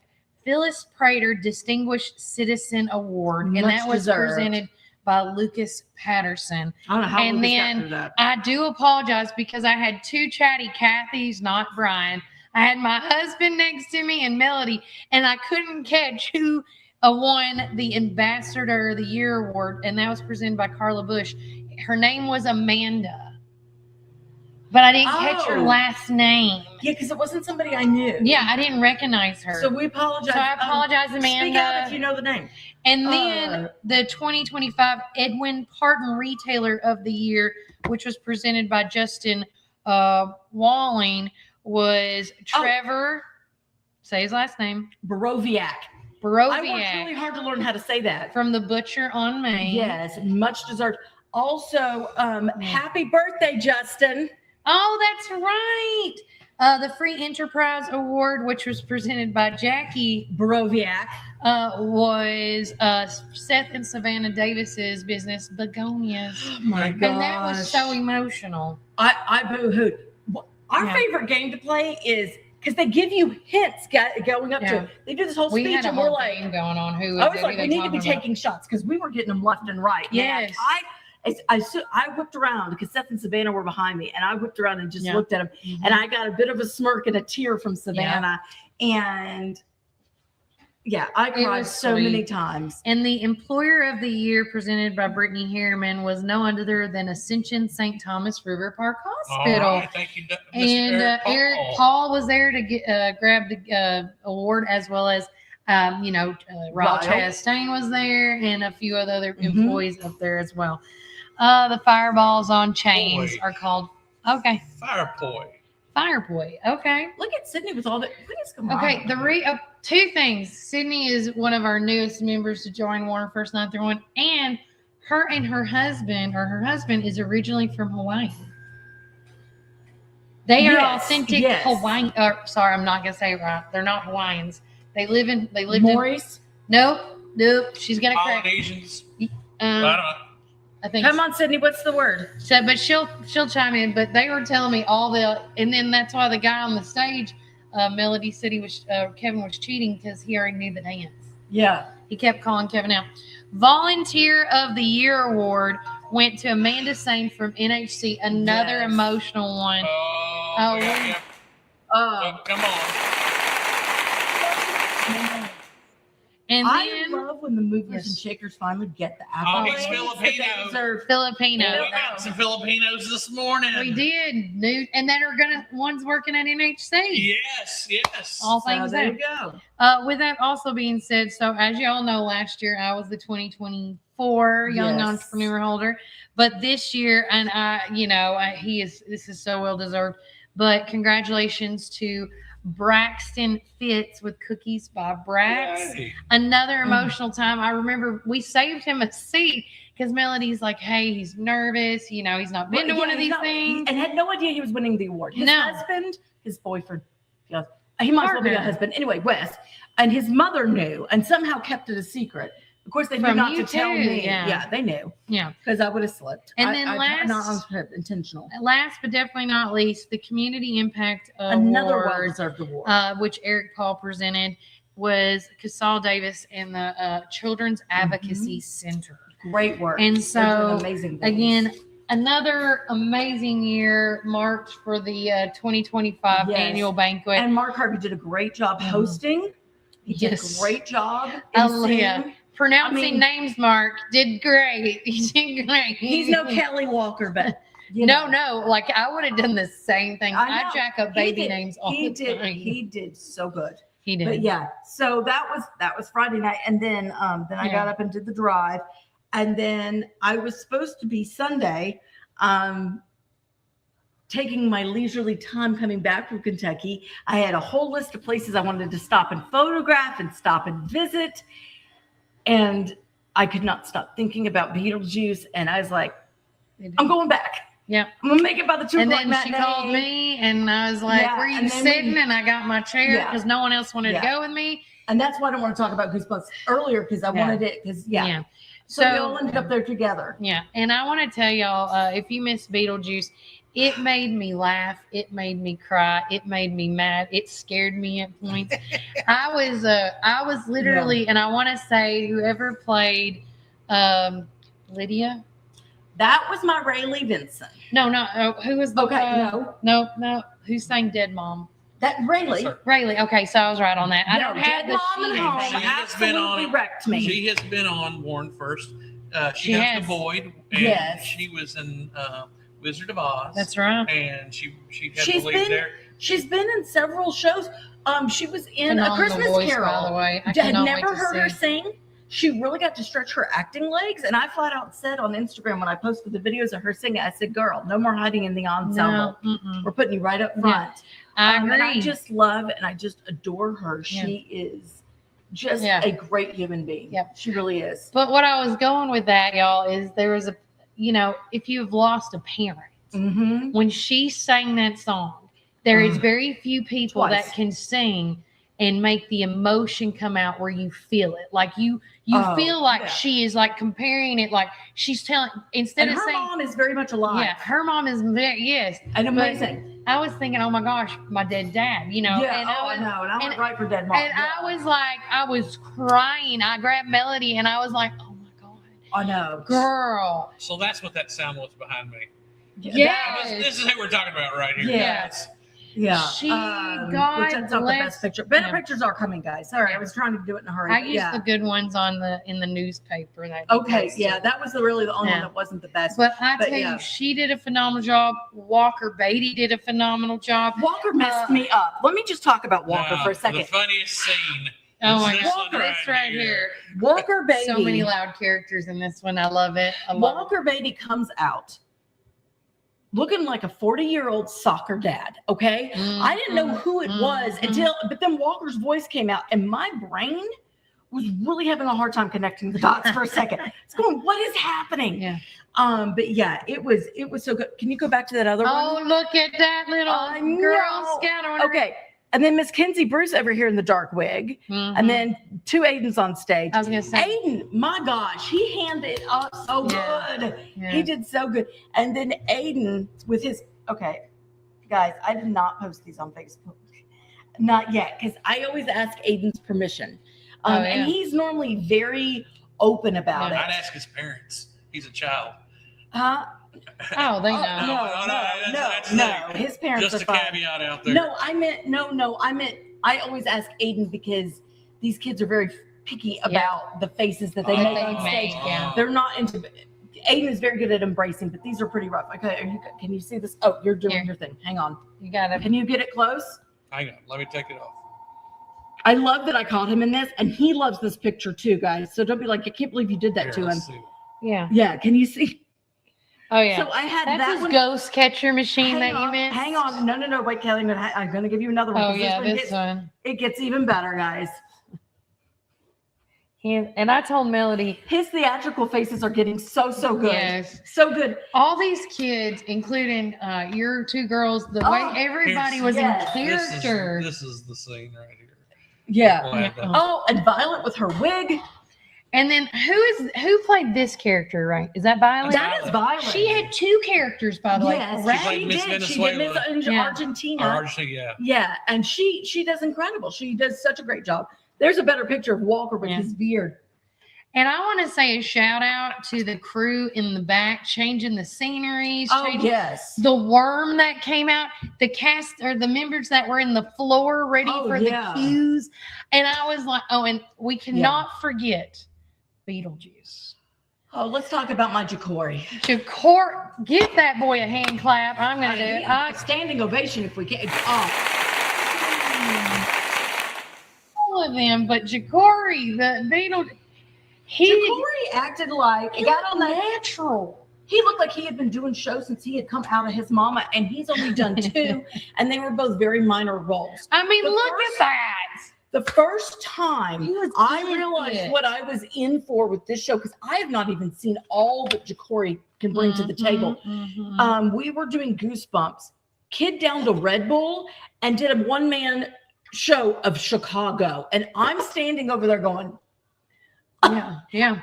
Phyllis Prater Distinguished Citizen Award, and Much that was deserved. presented by Lucas Patterson. I don't know how And Lucas got then through that. I do apologize because I had 2 chatty Kathys, not Brian. I had my husband next to me and Melody, and I couldn't catch who won the Ambassador of the Year award, and that was presented by Carla Bush. Her name was Amanda, but I didn't catch her Oh. last name. Yeah, because it wasn't somebody I knew. Yeah, I didn't recognize her. So we apologize. So I apologize, Speak out Amanda. if you know the name. And then the 2025 Edwin Parton Retailer of the Year, which was presented by Justin Walling, was Trevor. Say his last name. Boroviak. I worked really Boroviak hard to learn how to say that. from the Butcher on Main. Yes, much deserved. Also, happy birthday, Justin. Oh, that's right. The Free Enterprise Award, which was presented by Jackie, Boroviak. was Seth and Savannah Davis's business, Begonias. Oh my gosh. And that was so emotional. I boo-hooed. Our Yeah. favorite game to play is because they give you hints going up to Yeah. it. They do this whole We speech had a and we're whole like, game going on. Who I was who like, they we need to be talking about? taking shots because we were getting them left and right. Man, Yes. I whipped around because Seth and Savannah were behind me, and I whipped around and just Yeah. looked at them, Mhm. and I got a bit of a smirk and a tear from Savannah, and yeah, I It cried was so sweet. many times. And the Employer of the Year presented by Brittany Harriman was no other than Ascension St. Thomas River Park Hospital. All right, thank you, Mr. And Eric Paul was there to get, grab the award, as well as Rob Ryle. Chastain was there, and a few other Mhm. employees up there as well. The fireballs on chains Boy. are called Fire Boy. Fire Boy. Okay. Look at Sydney with all the. What is going Okay, on? 2 things. Sydney is one of our newest members to join Warner First 931, and her husband is originally from Hawaii. They are Yes, authentic yes. Hawaiian. Sorry, I'm not gonna say it right. They're not Hawaiians. They lived in. Maurice, Nope. She's gonna correct. Polynesians. I Um, don't know. I think. come on, Sydney. What's the word? So, but she'll chime in. But they were telling me and then that's why the guy on the stage, Melody said Kevin was cheating because he already knew the dance. Yeah. He kept calling Kevin out. Volunteer of the Year award went to Amanda Sane from NHC. Another Yes. emotional one. Oh, yeah. Oh, Come on. And I then love when the movers Yes. and shakers finally get the Oh, accolades he's that Filipino. they deserve. Filipino. We got some Filipinos this morning. We did, dude, and that are one's working at NHC. Yes. All So things there there. you go. With that also being said, so as y'all know, last year I was the 2024 Young Yes. Entrepreneur Holder, but this year, and this is so well deserved. But congratulations to Braxton Fitz with Cookies by Brax. Yay. Another emotional time. I remember we saved him a seat because Melody's like, hey, he's nervous. He's not been to Well, one yeah, of these he's not- things. and had no idea he was winning the award. His No. husband, his boyfriend, he might as well be a Partner. husband. Anyway, Wes, and his mother knew and somehow kept it a secret. Of course, they knew From not you to tell too, me. yeah. Yeah, they knew Yeah. because I would have slipped. And then not intentional. Last but definitely not least, the Community Impact Another Award, well-deserved award. which Eric Paul presented, was Casal Davis and the Children's Advocacy Center. Great work. And They're so, doing amazing things. Again, another amazing year marked for the 2025 Yes. annual banquet. And Mark Harvey did a great job hosting. He did Yes. a great job. Yeah. emceeing. Pronouncing names, Mark, did great. He did great. He's no Kelly Walker, but No, like I would have done the same thing. I I know. jack up He baby did- names all he the did. time. He did so good. He did. But yeah, so that was Friday night, and then I Yeah. got up and did the drive, and then I was supposed to be Sunday, taking my leisurely time coming back from Kentucky. I had a whole list of places I wanted to stop and photograph and stop and visit, and I could not stop thinking about Beetlejuice, and I was like, I'm going back. Yeah. I'm gonna make it by the 2 And o'clock then she matinee. called me, and I was like, Yeah, "Where are you and then sitting?" we- And I got my chair Yeah. because no one else wanted Yeah. to go with me. And that's why I don't want to talk about Goosebumps earlier because I Yeah. wanted it because Yeah. So we all ended up there together. Yeah, and I want to tell y'all, if you miss Beetlejuice, it made me laugh. It made me cry. It made me mad. It scared me at points. I was literally, and I want to say, whoever played Lydia. That was my Rayleigh Vincent. No, who was the? Okay, no. Who sang Dead Mom? That Rayleigh. Rayleigh. Okay, so I was right on that. I don't have Dead the Mom and sheet. Home She has been absolutely on- wrecked me. She has been on Warren First. She She has has. the Void. And Yes. She was in Wizard of Oz. That's right. And she had She's the lead been there. She's been in several shows. She was in A Phenomenal Christmas voice, Carol. by the way. I Had cannot wait never to heard her see. sing. She really got to stretch her acting legs, and I flat out said on Instagram when I posted the videos of her singing, I said, "Girl, no more hiding in the ensemble. No, mm-mm. We're putting you right up front." I agree. And I just love and I just adore her. Yeah. She is just Yeah. a great human being. Yep. She really is. But what I was going with that, y'all, is there was if you've lost a parent, Mm-hmm. when she sang that song, there is very few people Twice. that can sing and make the emotion come out where you feel it. Like you Oh, feel like yeah. she is like comparing it, like she's telling, instead And of her saying, mom is very much alive. yeah, her mom is very, yes. And But amazing. I was thinking, oh my gosh, my dead dad, Yeah, and I know. And I went right for Dead Mom. And I was like, I was crying. I grabbed Melody and I was like, oh my God, I know. girl. So that's what that sound was behind me. Yes. This is who we're talking about right here. Yes. Yeah. She, which God that's not the bless- best picture. Better Yeah. pictures are coming, guys. Sorry, I was trying to do it in a hurry. I but used yeah. the good ones in the newspaper. That he Okay, posted. yeah, that was really the only Yeah. one that wasn't the best. But I But tell yeah. you, she did a phenomenal job. Walker Beatty did a phenomenal job. Walker messed me up. Let me just talk about Walker Now, for a second. The funniest scene. Oh is my this God, one this right here. Walker Beatty. So many loud characters in this one. I love it. I love Walker Beatty comes out looking like a 40-year-old soccer dad. Okay. I didn't know who it was but then Walker's voice came out and my brain was really having a hard time connecting the dots for a second. It's going, what is happening? Yeah. But yeah, it was so good. Can you go back to that other Oh, one? look at that little I Girl know. Scout on her. Okay. And then Miss Kinsey Bruce over here in the dark wig. Mhm. And then two Aidens on stage. I was gonna say, Aiden, my gosh, he handed it up so Yeah. good. yeah. He did so good. And then Aiden with his, okay, guys, I did not post these on Facebook. Not yet, because I always ask Aiden's permission. Oh, yeah. And he's normally very open about I'd it. ask his parents. He's a child. Huh? Oh, they know. that's His parents just are a fine. caveat out there. No, I meant, I always ask Aiden because these kids are very picky about the faces that they Oh, make they on stage. make, yeah. They're not into. Aiden is very good at embracing, but these are pretty rough. Okay, can you see this? Oh, you're doing Here. your thing. Hang on. You got to. Can you get it close? Hang on, let me take it off. I love that I caught him in this, and he loves this picture too, guys. So don't be like, I can't believe you did that Here, to him. let's see. Yeah. Yeah, can you see? Oh, yeah. So I had That's that his one. ghost catcher machine that you missed. Hang on. No. Wait, Kelly. I'm going to give you another one. Oh, 'cause yeah, one this gets, one. It gets even better, guys. And I told Melody, His theatrical faces are getting so good. yes, So good. all these kids, including your two girls, the way Oh, everybody was yes. in character. This is the scene right here. Yeah. Glad that- Oh, and Violet with her wig. And then who played this character? Right? Is that Violet? That is Violet. She had two characters, by the way. Yes, correct? played she Miss did. She did Miss Venezuela. Yeah. Argentina. Yeah. Yeah, and she does incredible. She does such a great job. There's a better picture of Walker with Yeah. his beard. And I want to say a shout out to the crew in the back, changing the sceneries, Oh, changing yes. the worm that came out, the cast or the members that were in the floor ready Oh, for yeah. the cues. And I was like, oh, and we cannot forget Beetlejuice. Oh, let's talk about my Ja'Cory. Give that boy a hand clap. I'm going to do it. A standing ovation if we can. All of them, but Ja'Cory, the Beetle, Ja'Cory acted like he got got on that. natural. He looked like he had been doing shows since he had come out of his mama, and he's only done 2, and they were both very minor roles. I mean, The look first- at that. The first time He was I in realized it. what I was in for with this show, because I have not even seen all that Ja'Cory can bring to the table. We were doing Goosebumps, Kid down to Red Bull, and did a one-man show of Chicago, and I'm standing over there going, yeah.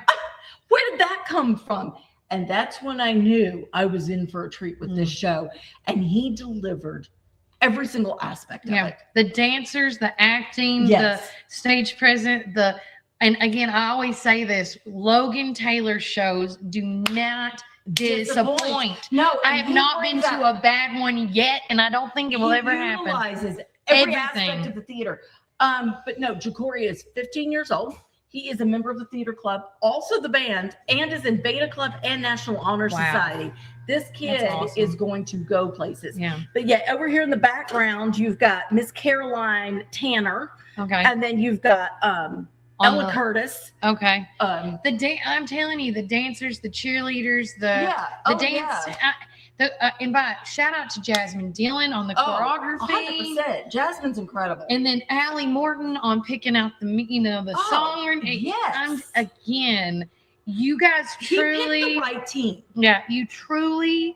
where did that come from? And that's when I knew I was in for a treat with this show. And he delivered every single aspect of it. The dancers, the acting, Yes. the stage presence, and again, I always say this: Logan Taylor shows do not disappoint. No, I have not been to a bad one yet, and I don't think it will ever happen. Utilizes every Everything. aspect of the theater. But no, Ja'Cory is 15 years old. He is a member of the theater club, also the band, and is in Beta Club and National Honor Society. This kid That's awesome. is going to go places. Yeah. But yeah, over here in the background, you've got Miss Caroline Tanner, Okay. and then you've got Ella Curtis. Okay. Um, I'm telling you, the dancers, the cheerleaders, the yeah, the oh, dance. yeah. And shout out to Jasmine Dillon on the Oh, choreography. 100%. Jasmine's incredible. And then Allie Morton on picking out the Oh, song. yes. Again, you guys He truly, picked the right team. yeah, you truly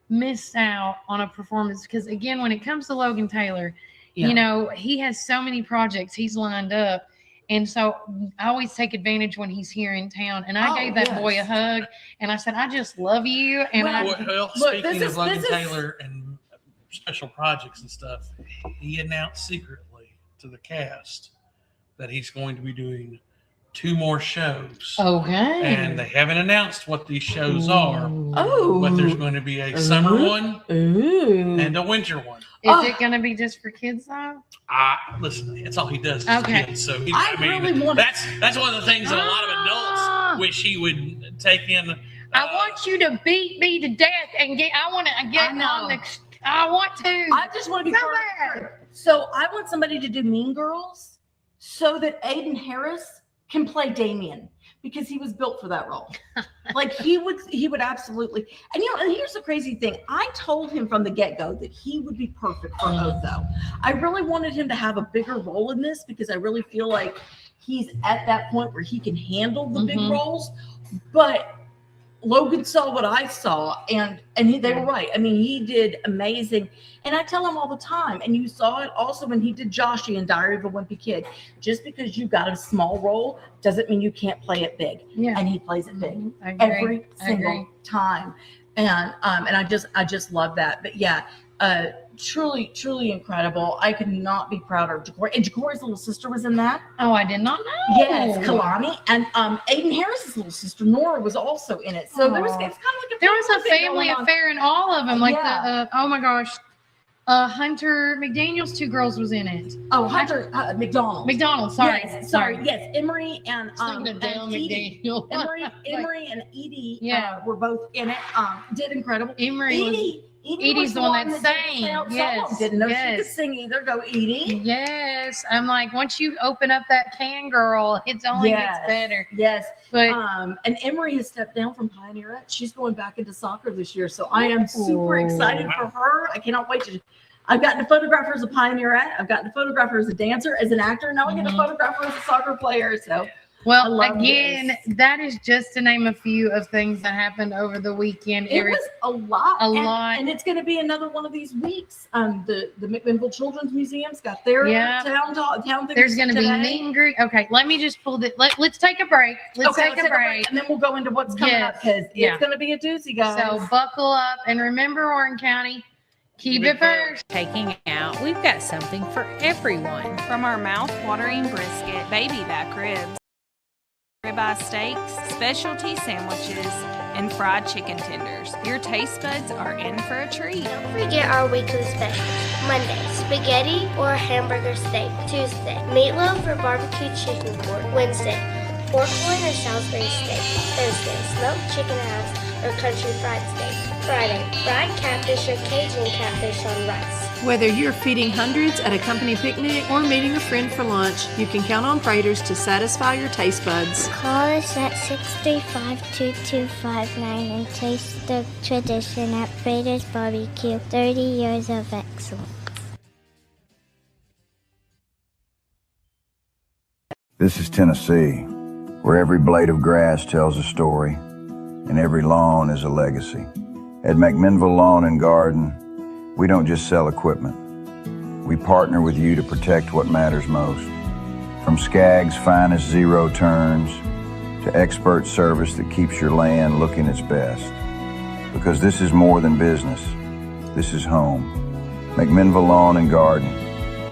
missed out on a performance because again, when it comes to Logan Taylor, Yeah. you know, he has so many projects he's lined up. And so I always take advantage when he's here in town. And I Oh, gave that yes. boy a hug and I said, I just love you. And Well, Well, Look, speaking this of Logan is- Taylor and special projects and stuff, he announced secretly to the cast that he's going to be doing 2 more shows. okay. And they haven't announced what these shows are, Oh. but there's going to be a summer one Ooh. and a winter one. Is it going to be just for kids though? Listen, it's all he does. Is Okay. kids, so I really want- that's one of the things that a lot of adults wish he would take in. I want you to beat me to death and I want to get I know. on the, I want to. I just want to be So part of bad. it. So I want somebody to do Mean Girls so that Aiden Harris can play Damien because he was built for that role. Like he would absolutely. And and here's the crazy thing. I told him from the get-go that he would be perfect for Otho. I really wanted him to have a bigger role in this because I really feel like he's at that point where he can handle the big Mhm. roles. But Logan saw what I saw, and they were right. I mean, he did amazing. And I tell him all the time, and you saw it also when he did Joshy in Diary of a Wimpy Kid. Just because you got a small role doesn't mean you can't play it big. Yeah. And he plays it big I agree. every I single agree. time. And I just love that. But yeah, truly incredible. I could not be prouder of Ja'Cory. And Ja'Cory's little sister was in that. Oh, I did not know. Yes, Kalani. And Aiden Harris's little sister Nora was also in it. So there was, it's kind of like There was a thing family going on. affair in all of them. Like Yeah. oh my gosh, Hunter McDaniel's two girls was in it. Oh, Hunter McDonald. McDonald, sorry. Yes, sorry. Yes, Emery and Thinking of Dale Edie. McDaniel. Emery and Edie were Yeah. both in it. Did incredible. Emery Edie's was the one that sang. Yes. Didn't know she Yes. could sing either. Go Edie. Yes, I'm like, once you open up that can, girl, it's only gets better. Yes. But And Emery has stepped down from Pioneerette. She's going back into soccer this year. So I am super excited for her. I cannot wait to. I've gotten to photograph her as a Pioneerette. I've gotten to photograph her as a dancer, as an actor. Now I get to photograph her as a soccer player. So, well, again, that is just to name a few of things that happened over the weekend. It was a lot. lot. And it's going to be another one of these weeks. The McMinnville Children's Museum's got their town things. There's going to be today. meet and greet. Okay, let me just pull it. Let's take a break. Let's take a break. And then we'll go into what's coming up because it's going to be a doozy, guys. So buckle up and remember, Warren County, keep it first. Taking out, we've got something for everyone. From our mouth-watering brisket, baby back ribs, ribeye steaks, specialty sandwiches, and fried chicken tenders. Your taste buds are in for a treat. Don't forget our weekly specials. Monday, spaghetti or hamburger steak. Tuesday, meatloaf or barbecue chicken pork. Wednesday, pork loin or Salisbury steak. Thursday, smoked chicken halves or country fried steak. Friday, fried catfish or Cajun catfish on rice. Whether you're feeding hundreds at a company picnic or meeting a friend for lunch, you can count on Praters to satisfy your taste buds. Call us at 635-2259 and taste the tradition at Prater's Barbecue. 30 years of excellence. This is Tennessee, where every blade of grass tells a story and every lawn is a legacy. At McMinnville Lawn and Garden, we don't just sell equipment. We partner with you to protect what matters most. From Skag's finest zero turns to expert service that keeps your land looking its best. Because this is more than business. This is home. McMinnville Lawn and Garden,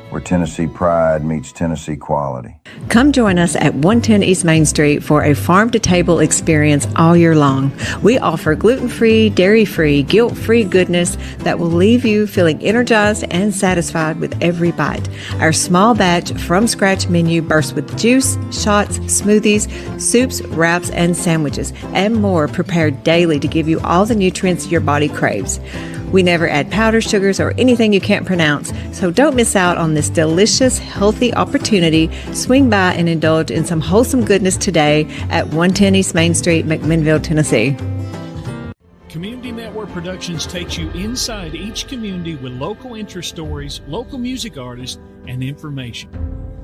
where Tennessee pride meets Tennessee quality. Come join us at 110 East Main Street for a farm-to-table experience all year long. We offer gluten-free, dairy-free, guilt-free goodness that will leave you feeling energized and satisfied with every bite. Our small batch from-scratch menu bursts with juice, shots, smoothies, soups, wraps, and sandwiches, and more prepared daily to give you all the nutrients your body craves. We never add powder sugars or anything you can't pronounce, so don't miss out on this delicious, healthy opportunity. Swing by and indulge in some wholesome goodness today at 110 East Main Street, McMinnville, Tennessee. Community Network Productions takes you inside each community with local interest stories, local music artists, and information.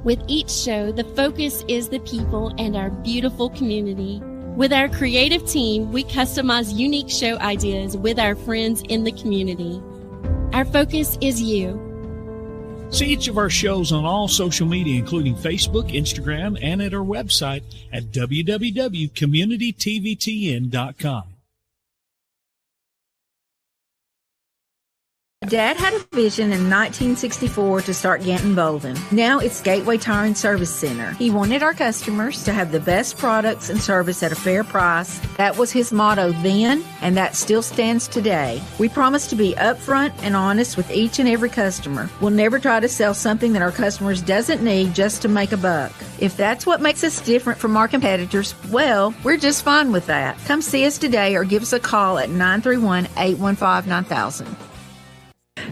With each show, the focus is the people and our beautiful community. With our creative team, we customize unique show ideas with our friends in the community. Our focus is you. See each of our shows on all social media, including Facebook, Instagram, and at our website at www.communitytvtn.com. Dad had a vision in 1964 to start Ganton Bolden. Now it's Gateway Tire and Service Center. He wanted our customers to have the best products and service at a fair price. That was his motto then, and that still stands today. We promise to be upfront and honest with each and every customer. We'll never try to sell something that our customers doesn't need just to make a buck. If that's what makes us different from our competitors, well, we're just fine with that. Come see us today or give us a call at 931-815-9000.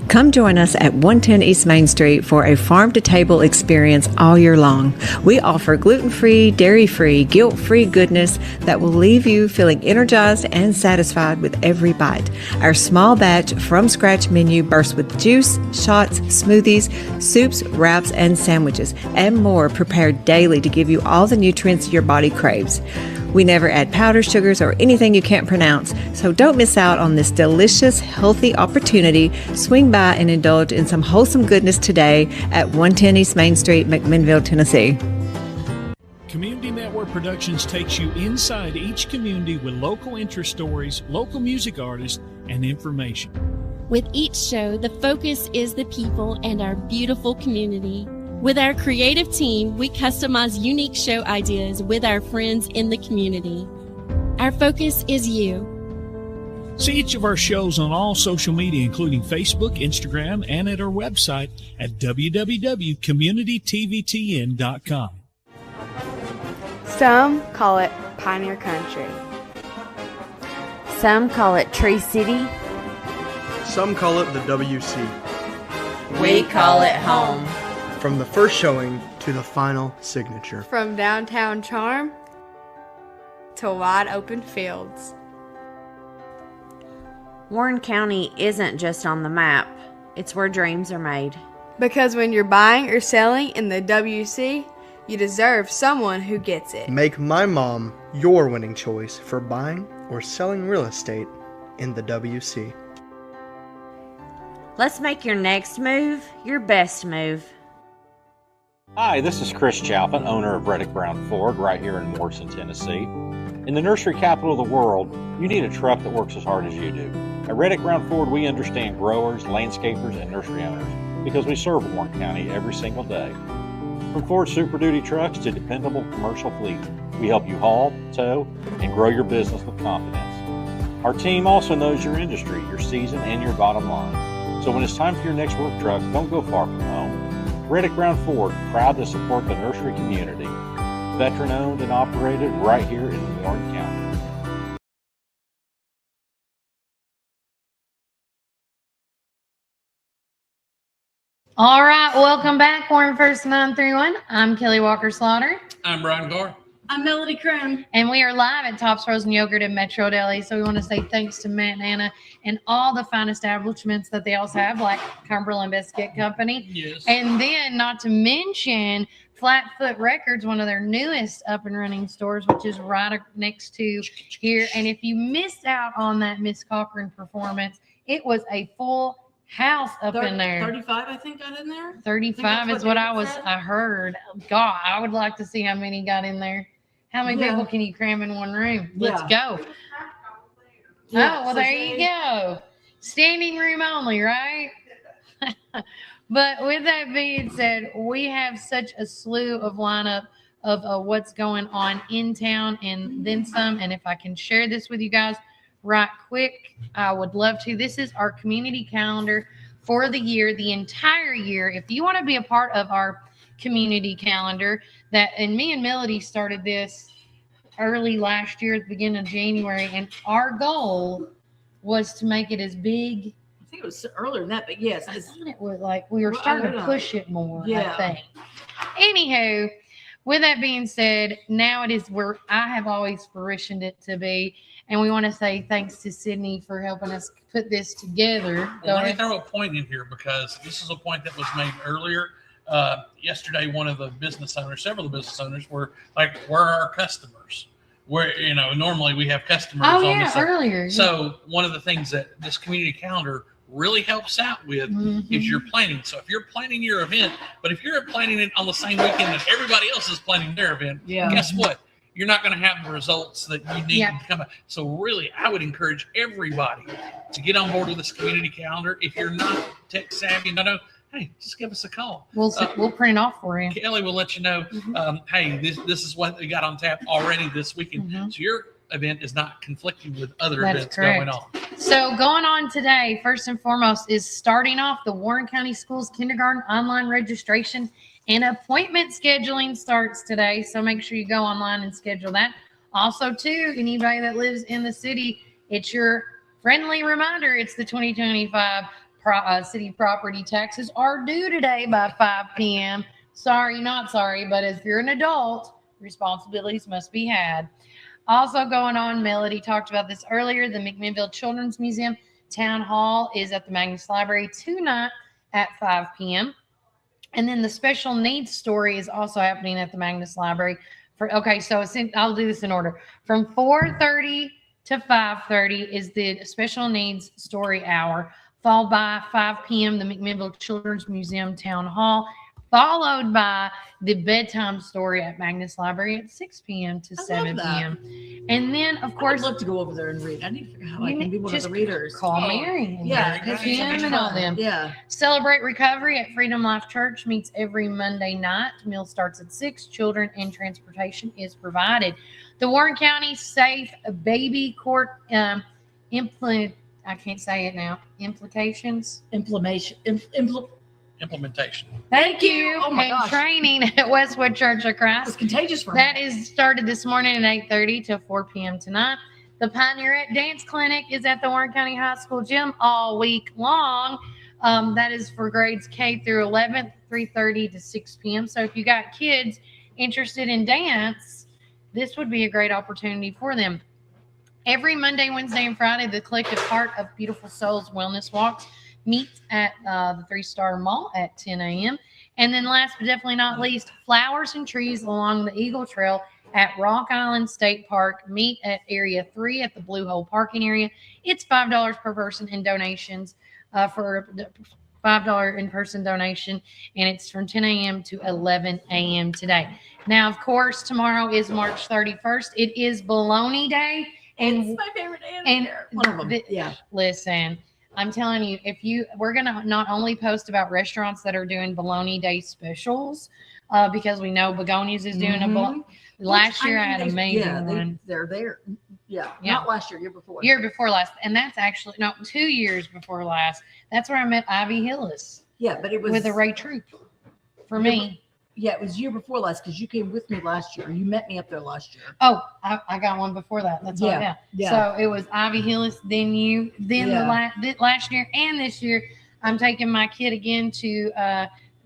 Come join us at 110 East Main Street for a farm-to-table experience all year long. We offer gluten-free, dairy-free, guilt-free goodness that will leave you feeling energized and satisfied with every bite. Our small batch from-scratch menu bursts with juice, shots, smoothies, soups, wraps, and sandwiches, and more prepared daily to give you all the nutrients your body craves. We never add powder sugars or anything you can't pronounce, so don't miss out on this delicious, healthy opportunity. Swing by and indulge in some wholesome goodness today at 110 East Main Street, McMinnville, Tennessee. Community Network Productions takes you inside each community with local interest stories, local music artists, and information. With each show, the focus is the people and our beautiful community. With our creative team, we customize unique show ideas with our friends in the community. Our focus is you. See each of our shows on all social media, including Facebook, Instagram, and at our website at www.communitytvtn.com. Some call it Pioneer Country. Some call it Tree City. Some call it the WC. We call it home. From the first showing to the final signature. From downtown charm to wide open fields. Warren County isn't just on the map, it's where dreams are made. Because when you're buying or selling in the WC, you deserve someone who gets it. Make my mom your winning choice for buying or selling real estate in the WC. Let's make your next move your best move. Hi, this is Chris Chalpin, owner of Reddick Brown Ford right here in Morrison, Tennessee. In the nursery capital of the world, you need a truck that works as hard as you do. At Reddick Brown Ford, we understand growers, landscapers, and nursery owners because we serve Warren County every single day. From Ford Super Duty trucks to dependable commercial fleet, we help you haul, tow, and grow your business with confidence. Our team also knows your industry, your season, and your bottom line. So when it's time for your next work truck, don't go far from home. Reddick Brown Ford, proud to support the nursery community. Veteran owned and operated right here in Warren County. All right, welcome back, Warren First 931. I'm Kelly Walker Slaughter. I'm Brian Garr. I'm Melody Crum. And we are live at Tops Frozen Yogurt in Metro Deli. So we want to say thanks to Matt and Anna and all the fine establishments that they also have, like Cumberland Biscuit Company. Yes. And then not to mention Flatfoot Records, one of their newest up and running stores, which is right next to here. And if you missed out on that Miss Cochran performance, it was a full house up in there. 35, I think, got in there. 35 is what I heard. God, I would like to see how many got in there. How many people can you cram in one room? Let's go. Yeah, oh, well, there you go. Standing room only, right? But with that being said, we have such a slew of lineup of what's going on in town and then some. And if I can share this with you guys right quick, I would love to. This is our community calendar for the year, the entire year. If you want to be a part of our community calendar, and me and Melody started this early last year at the beginning of January, and our goal was to make it as big. I think it was earlier than that, but yes. I thought it was like we were starting to push it more, I think. Anywho, with that being said, now it is where I have always fruitioned it to be. And we want to say thanks to Sydney for helping us put this together. Well, let me throw a point in here because this is a point that was made earlier. Yesterday, one of the business owners, several of the business owners were like, where are our customers? Where, normally we have customers on this. Earlier. So one of the things that this community calendar really helps out with is your planning. So if you're planning your event, but if you're planning it on the same weekend that everybody else is planning their event, guess what? You're not going to have the results that you need to come out. So really, I would encourage everybody to get on board with this community calendar. If you're not tech savvy, hey, just give us a call. We'll print it off for you. Kelly will let you know, hey, this is what we got on tap already this weekend. So your event is not conflicting with other events going on. So going on today, first and foremost, is starting off the Warren County Schools Kindergarten online registration and appointment scheduling starts today. So make sure you go online and schedule that. Also, too, anybody that lives in the city, it's your friendly reminder. It's the 2025 city property taxes are due today by 5 p.m. Sorry, not sorry, but if you're an adult, responsibilities must be had. Also going on, Melody talked about this earlier, the McMinnville Children's Museum Town Hall is at the Magnus Library tonight at 5 p.m. And then the special needs story is also happening at the Magnus Library. I'll do this in order. From 4:30 to 5:30 is the special needs story hour, followed by 5 p.m. the McMinnville Children's Museum Town Hall, followed by the bedtime story at Magnus Library at 6 p.m. to 7 p.m. And then, of course, I'd love to go over there and read. I need to figure out how I can be one of the readers. Call Mary. And all them. Yeah. Celebrate Recovery at Freedom Life Church meets every Monday night. Meal starts at 6. Children and transportation is provided. The Warren County Safe Baby Court I can't say it now. Implications. Implementation. Thank you. Oh my and gosh. training at Westwood Church of Christ. It's contagious for That me. is started this morning at 8:30 till 4 p.m. tonight. The Pioneerette Dance Clinic is at the Warren County High School gym all week long. That is for grades K through 11th, 3:30 to 6 p.m. So if you got kids interested in dance, this would be a great opportunity for them. Every Monday, Wednesday, and Friday, the Collective Heart of Beautiful Souls Wellness Walks meet at the 3-Star Mall at 10 a.m. And then last but definitely not least, Flowers and Trees along the Eagle Trail at Rock Island State Park meet at Area 3 at the Blue Hole parking area. It's $5 per person in donations for $5 in-person donation, and it's from 10 a.m. to 11 a.m. today. Now, of course, tomorrow is March 31st. It is Bologna Day. And It's my favorite day. One of them. Yeah. Listen, I'm telling you, we're gonna not only post about restaurants that are doing Bologna Day specials, because we know Begonias is doing a bologna. Last year I had an amazing one. They're there. Yeah. Yeah. Not last year, year before. Year before last, and that's actually 2 years before last. That's where I met Ivy Hillis. Yeah, but it was with a Ray Troop for me. Yeah, it was year before last because you came with me last year. You met me up there last year. Oh, I got one before that. That's all. Yeah. So it was Ivy Hillis, then you, then the last year and this year. I'm taking my kid again to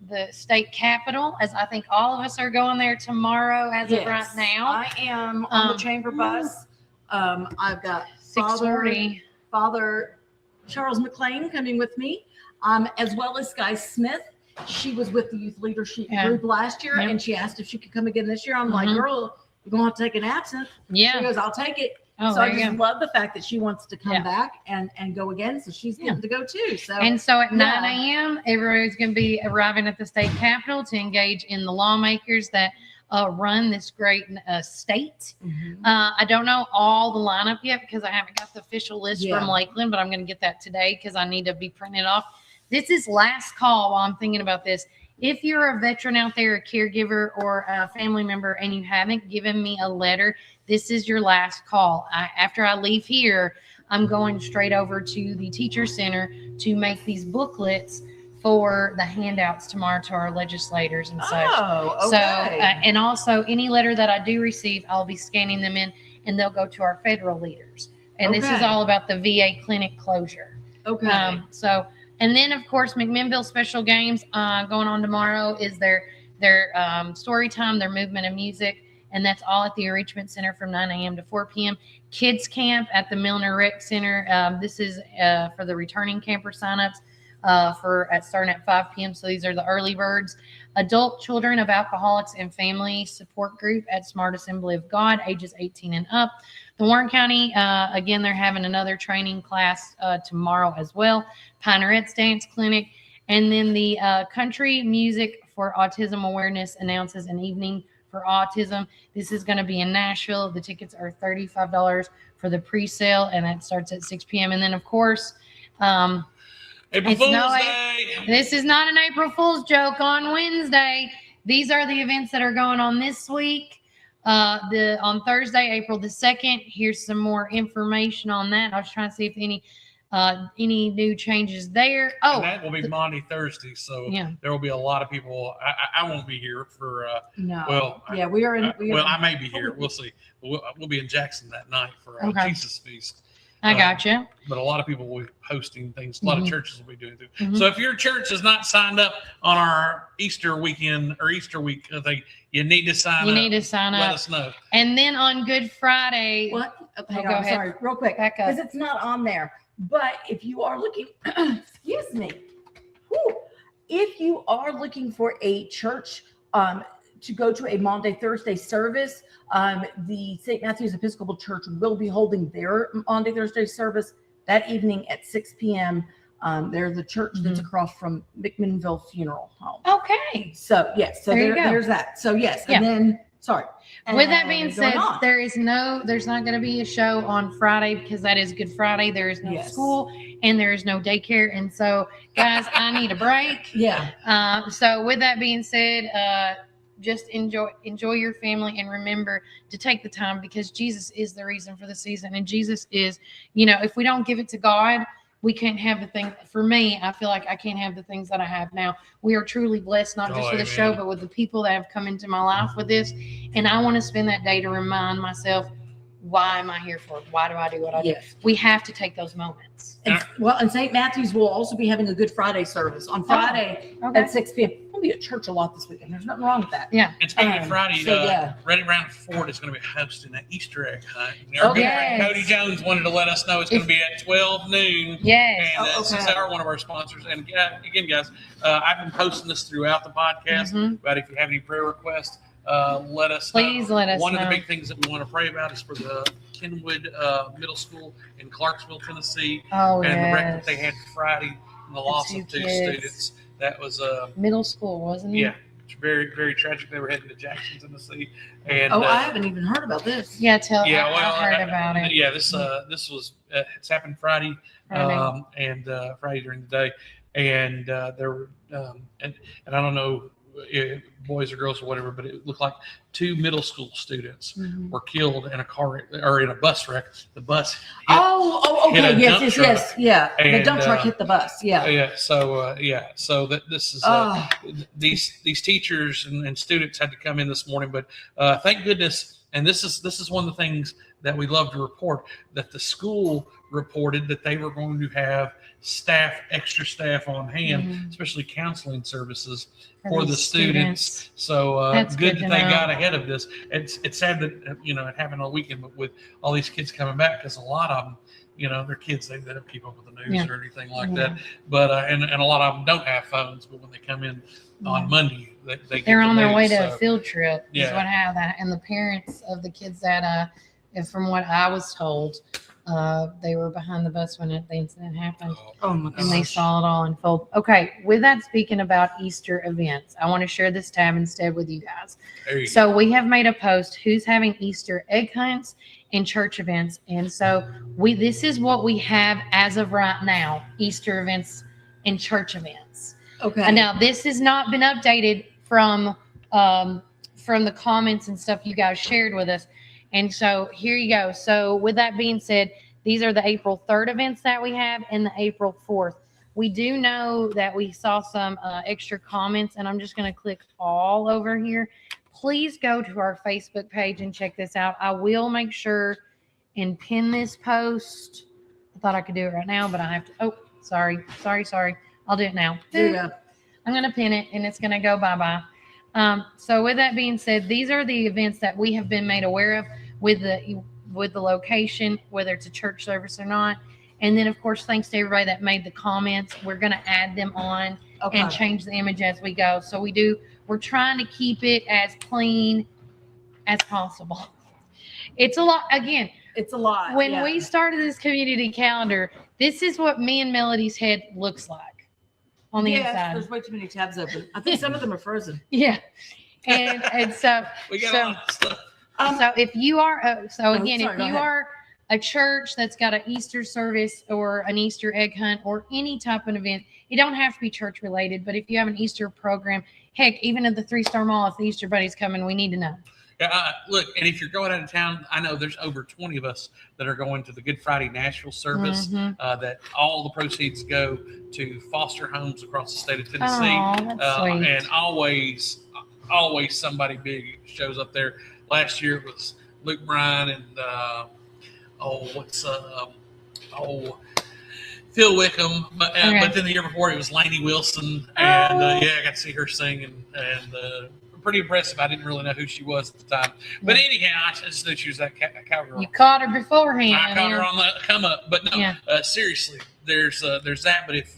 the state capitol, as I think all of us are going there tomorrow as of right now. I am on the chamber bus. I've got 6:40. Father Charles McLean coming with me, as well as Sky Smith. She was with the youth leadership group last year, and she asked if she could come again this year. I'm like, girl, you're going to have to take an absence. Yeah. She goes, I'll take it. Oh, so I just love the fact that she wants to come back and go again. So she's getting to go too. So at 9 a.m., everybody's going to be arriving at the state capitol to engage in the lawmakers that run this great state. I don't know all the lineup yet because I haven't got the official list from Lakeland, but I'm going to get that today because I need to be printed off. This is last call while I'm thinking about this. If you're a veteran out there, a caregiver, or a family member, and you haven't given me a letter, this is your last call. After I leave here, I'm going straight over to the Teacher Center to make these booklets for the handouts tomorrow to our legislators and such. Oh, okay. So, and also any letter that I do receive, I'll be scanning them in, and they'll go to our federal leaders. And this is all about the VA clinic closure. Okay. And then, of course, McMinnville Special Games going on tomorrow is their story time, their movement and music, and that's all at the Enrichment Center from 9 a.m. to 4 p.m. Kids Camp at the Milner Rec Center. This is for the returning camper signups starting at 5 p.m. So these are the early birds. Adult Children of Alcoholics and Family Support Group at Smart Assembly of God, ages 18 and up. The Warren County, again, they're having another training class tomorrow as well. Pioneerette's Dance Clinic. And then the Country Music for Autism Awareness announces an evening for autism. This is going to be in Nashville. The tickets are $35 for the pre-sale, and that starts at 6 p.m. And then, of course, April Fool's Day. This is not an April Fool's joke on Wednesday. These are the events that are going on this week. On Thursday, April the 2nd, here's some more information on that. I was trying to see if any new changes there. Oh, and that will be Monday, Thursday. So there will be a lot of people. I won't be here for. No. Well, we are in. I may be here. We'll see. We'll be in Jackson that night for Jesus Feast. I got you. But a lot of people will be hosting things. A lot of churches will be doing things. So if your church is not signed up on our Easter weekend or Easter week thing, you need to sign up. You need to sign up. Let us know. And then on Good Friday. What? Hang on, sorry, real quick. Back up. Because it's not on there. But if you are looking, excuse me. If you are looking for a church to go to a Maundy Thursday service, the St. Matthew's Episcopal Church will be holding their Maundy Thursday service that evening at 6 p.m. They're the church that's across from McMinnville Funeral Home. Okay. So, yes. So there's that. So, yes. And then, sorry. With that being said, there's not going to be a show on Friday because that is Good Friday. There is no school and there is no daycare. And so, guys, I need a break. Yeah. So with that being said, just enjoy your family, and remember to take the time, because Jesus is the reason for the season. And Jesus is, if we don't give it to God, we can't have the thing. For me, I feel like I can't have the things that I have now. We are truly blessed, not just with the show, but with the people that have come into my life with this. And I want to spend that day to remind myself, why am I here for? Why do I do what I do? We have to take those moments. And St. Matthew's will also be having a Good Friday service on Friday at 6 p.m. We'll be at church a lot this weekend. There's nothing wrong with that. Yeah. It's going to be Friday. Reddick Brown Ford is going to be hosting an Easter egg hunt. Our good friend Cody Jones wanted to let us know it's going to be at 12 noon. Yes. And since they are one of our sponsors. And again, guys, I've been posting this throughout the podcast. But if you have any prayer requests, let us know. Please let us know. One of the big things that we want to pray about is for the Kenwood Middle School in Clarksville, Tennessee. Oh, and the wreck that they had Friday and the loss of two students. That was middle school, wasn't it? Yeah. It's very, very tragic. They were heading to Jackson, Tennessee. And I haven't even heard about this. Yeah, I heard about it. Yeah, this was it's happened Friday. And Friday during the day. And there were and I don't know boys or girls or whatever, but it looked like two middle school students were killed in a car or in a bus wreck. The bus hit, okay, yes, yeah. And, the dump truck hit the bus, So that this is these teachers and students had to come in this morning, but thank goodness. And this is one of the things that we love to report, that the school reported that they were going to have extra staff on hand, especially counseling services for the students. So good that they got ahead of this. It's sad that it happened all weekend, but with all these kids coming back, because a lot of them, they're kids, they don't keep up with the news or anything like that. But and a lot of them don't have phones, but when they come in on Monday, they're on their way to a field trip. Is what happened. And the parents of the kids that, from what I was told, they were behind the bus when the incident happened. Oh my gosh. And they saw it all unfold. Okay, with that, speaking about Easter events, I want to share this tab instead with you guys. So we have made a post, who's having Easter egg hunts and church events. And so this is what we have as of right now, Easter events and church events. Okay. And now this has not been updated from the comments and stuff you guys shared with us. And so here you go. So with that being said, these are the April 3rd events that we have and the April 4th. We do know that we saw some extra comments, and I'm just going to click all over here. Please go to our Facebook page and check this out. I will make sure and pin this post. I thought I could do it right now, but I have to. Oh, sorry. I'll do it now. There you go. I'm going to pin it, and it's going to go bye-bye. So with that being said, these are the events that we have been made aware of with the location, whether it's a church service or not. And then, of course, thanks to everybody that made the comments. We're going to add them on and change the image as we go. So we're trying to keep it as clean as possible. It's a lot. Again, it's a lot. When we started this community calendar, this is what me and Melody's head looks like. On the inside. There's way too many tabs open. I think some of them are frozen. Yeah. And so we got a lot of stuff. So if you are if you are a church that's got an Easter service or an Easter egg hunt or any type of event, it don't have to be church related, but if you have an Easter program, heck, even at the 3-Star Mall, if the Easter Bunny's coming, we need to know. Look, and if you're going out of town, I know there's over 20 of us that are going to the Good Friday Nashville service. That all the proceeds go to foster homes across the state of Tennessee. Oh, that's sweet. And always somebody big shows up there. Last year it was Luke Bryan and Phil Wickham, but then the year before it was Lainey Wilson, and I got to see her sing and pretty impressive. I didn't really know who she was at the time, but anyhow, I just knew she was that cowgirl. You caught her beforehand. I caught her on the come up, but no, seriously, there's that. But if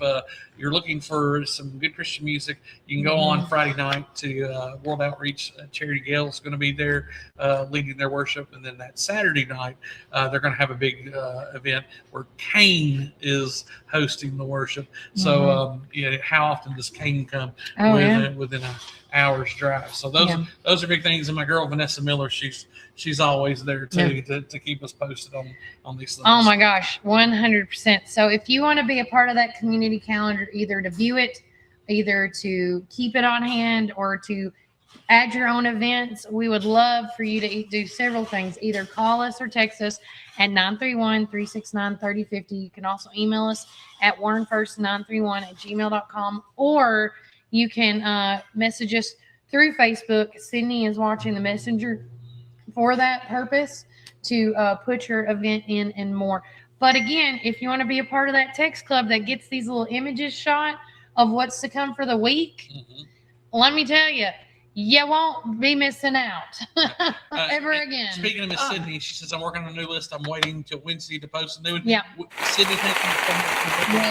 you're looking for some good Christian music, you can go on Friday night to World Outreach. Charity Gale is going to be there leading their worship, and then that Saturday night they're going to have a big event where Kane is hosting the worship. So how often does Kane come within an hour's drive? So those are big things. And my girl Vanessa Miller, she's always there too to keep us posted on these things. Oh my gosh, 100%. So if you want to be a part of that community calendar, either to view it, either to keep it on hand, or to add your own events. We would love for you to do several things. Either call us or text us at 931-369-3050. You can also email us at warrenfirst931@gmail.com, or you can message us through Facebook. Sydney is watching the messenger for that purpose to put your event in and more. But again, if you want to be a part of that text club that gets these little images shot of what's to come for the week, let me tell you, you won't be missing out ever again. Speaking of Miss Sydney, she says, I'm working on a new list. I'm waiting till Wednesday to post a new one. Yeah. Sydney, thank you so much.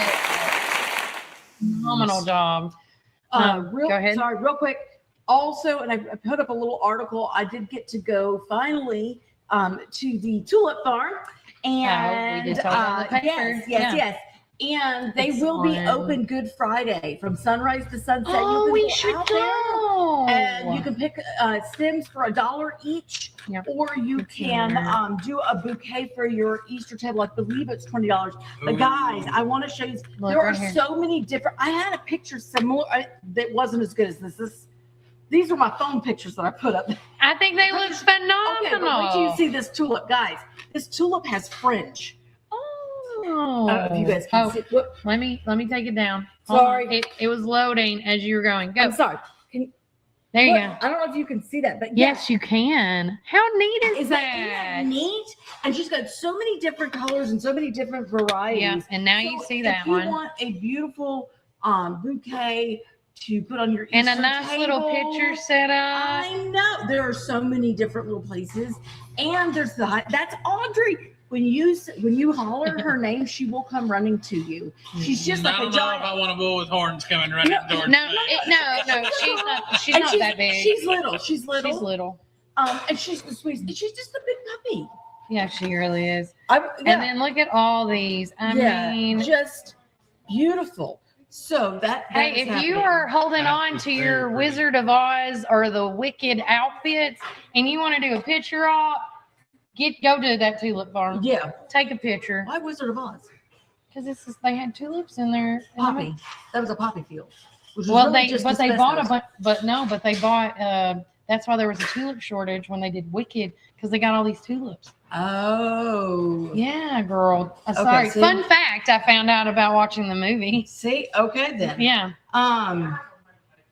Phenomenal job. Go ahead. Sorry, real quick. Also, and I put up a little article. I did get to go finally to the Tulip Farm. And we did talk about the paper. Yes. And they will be open Good Friday from sunrise to sunset. Oh, you we can should out go. there and you can pick stems for $1 each, or you can do a bouquet for your Easter table. I believe it's $20. But guys, I want to show you. There are so many different. I had a picture similar that wasn't as good as this. These are my phone pictures that I put up. I think they look phenomenal. Okay, but wait till you see this tulip, guys. This tulip has fringe. Oh, I don't know if you guys can see. Look. Let me take it down. Hold Sorry. on. It was loading as you were going. Go. I'm sorry. There you go. I don't know if you can see that, but yes, you can. How neat is that? Isn't that neat? And she's got so many different colors and so many different varieties. Yeah, and now you see that one. If you want a beautiful bouquet to put on your and Easter a nice table, little picture set up. I know there are so many different little places, and there's that's Audrey. When you holler her name, she will come running to you. She's just like a giant. I want a bull with horns coming running towards me. No, she's not. She's not that big. She's little. She's little. And she's the sweetest. And she's just a big puppy. Yeah, she really is. And then look at all these. I mean, just beautiful. So hey, if you are holding on to your Wizard of Oz or the Wicked outfits and you want to do a picture op, go to that tulip farm. Yeah. Take a picture. Why Wizard of Oz? Because they had tulips in there. Poppy. That was a poppy field. Well, they bought a bunch, but they bought. That's why there was a tulip shortage when they did Wicked, because they got all these tulips. Oh. Yeah, girl. Sorry. See? Fun fact I found out about watching the movie. See? Okay then. Yeah.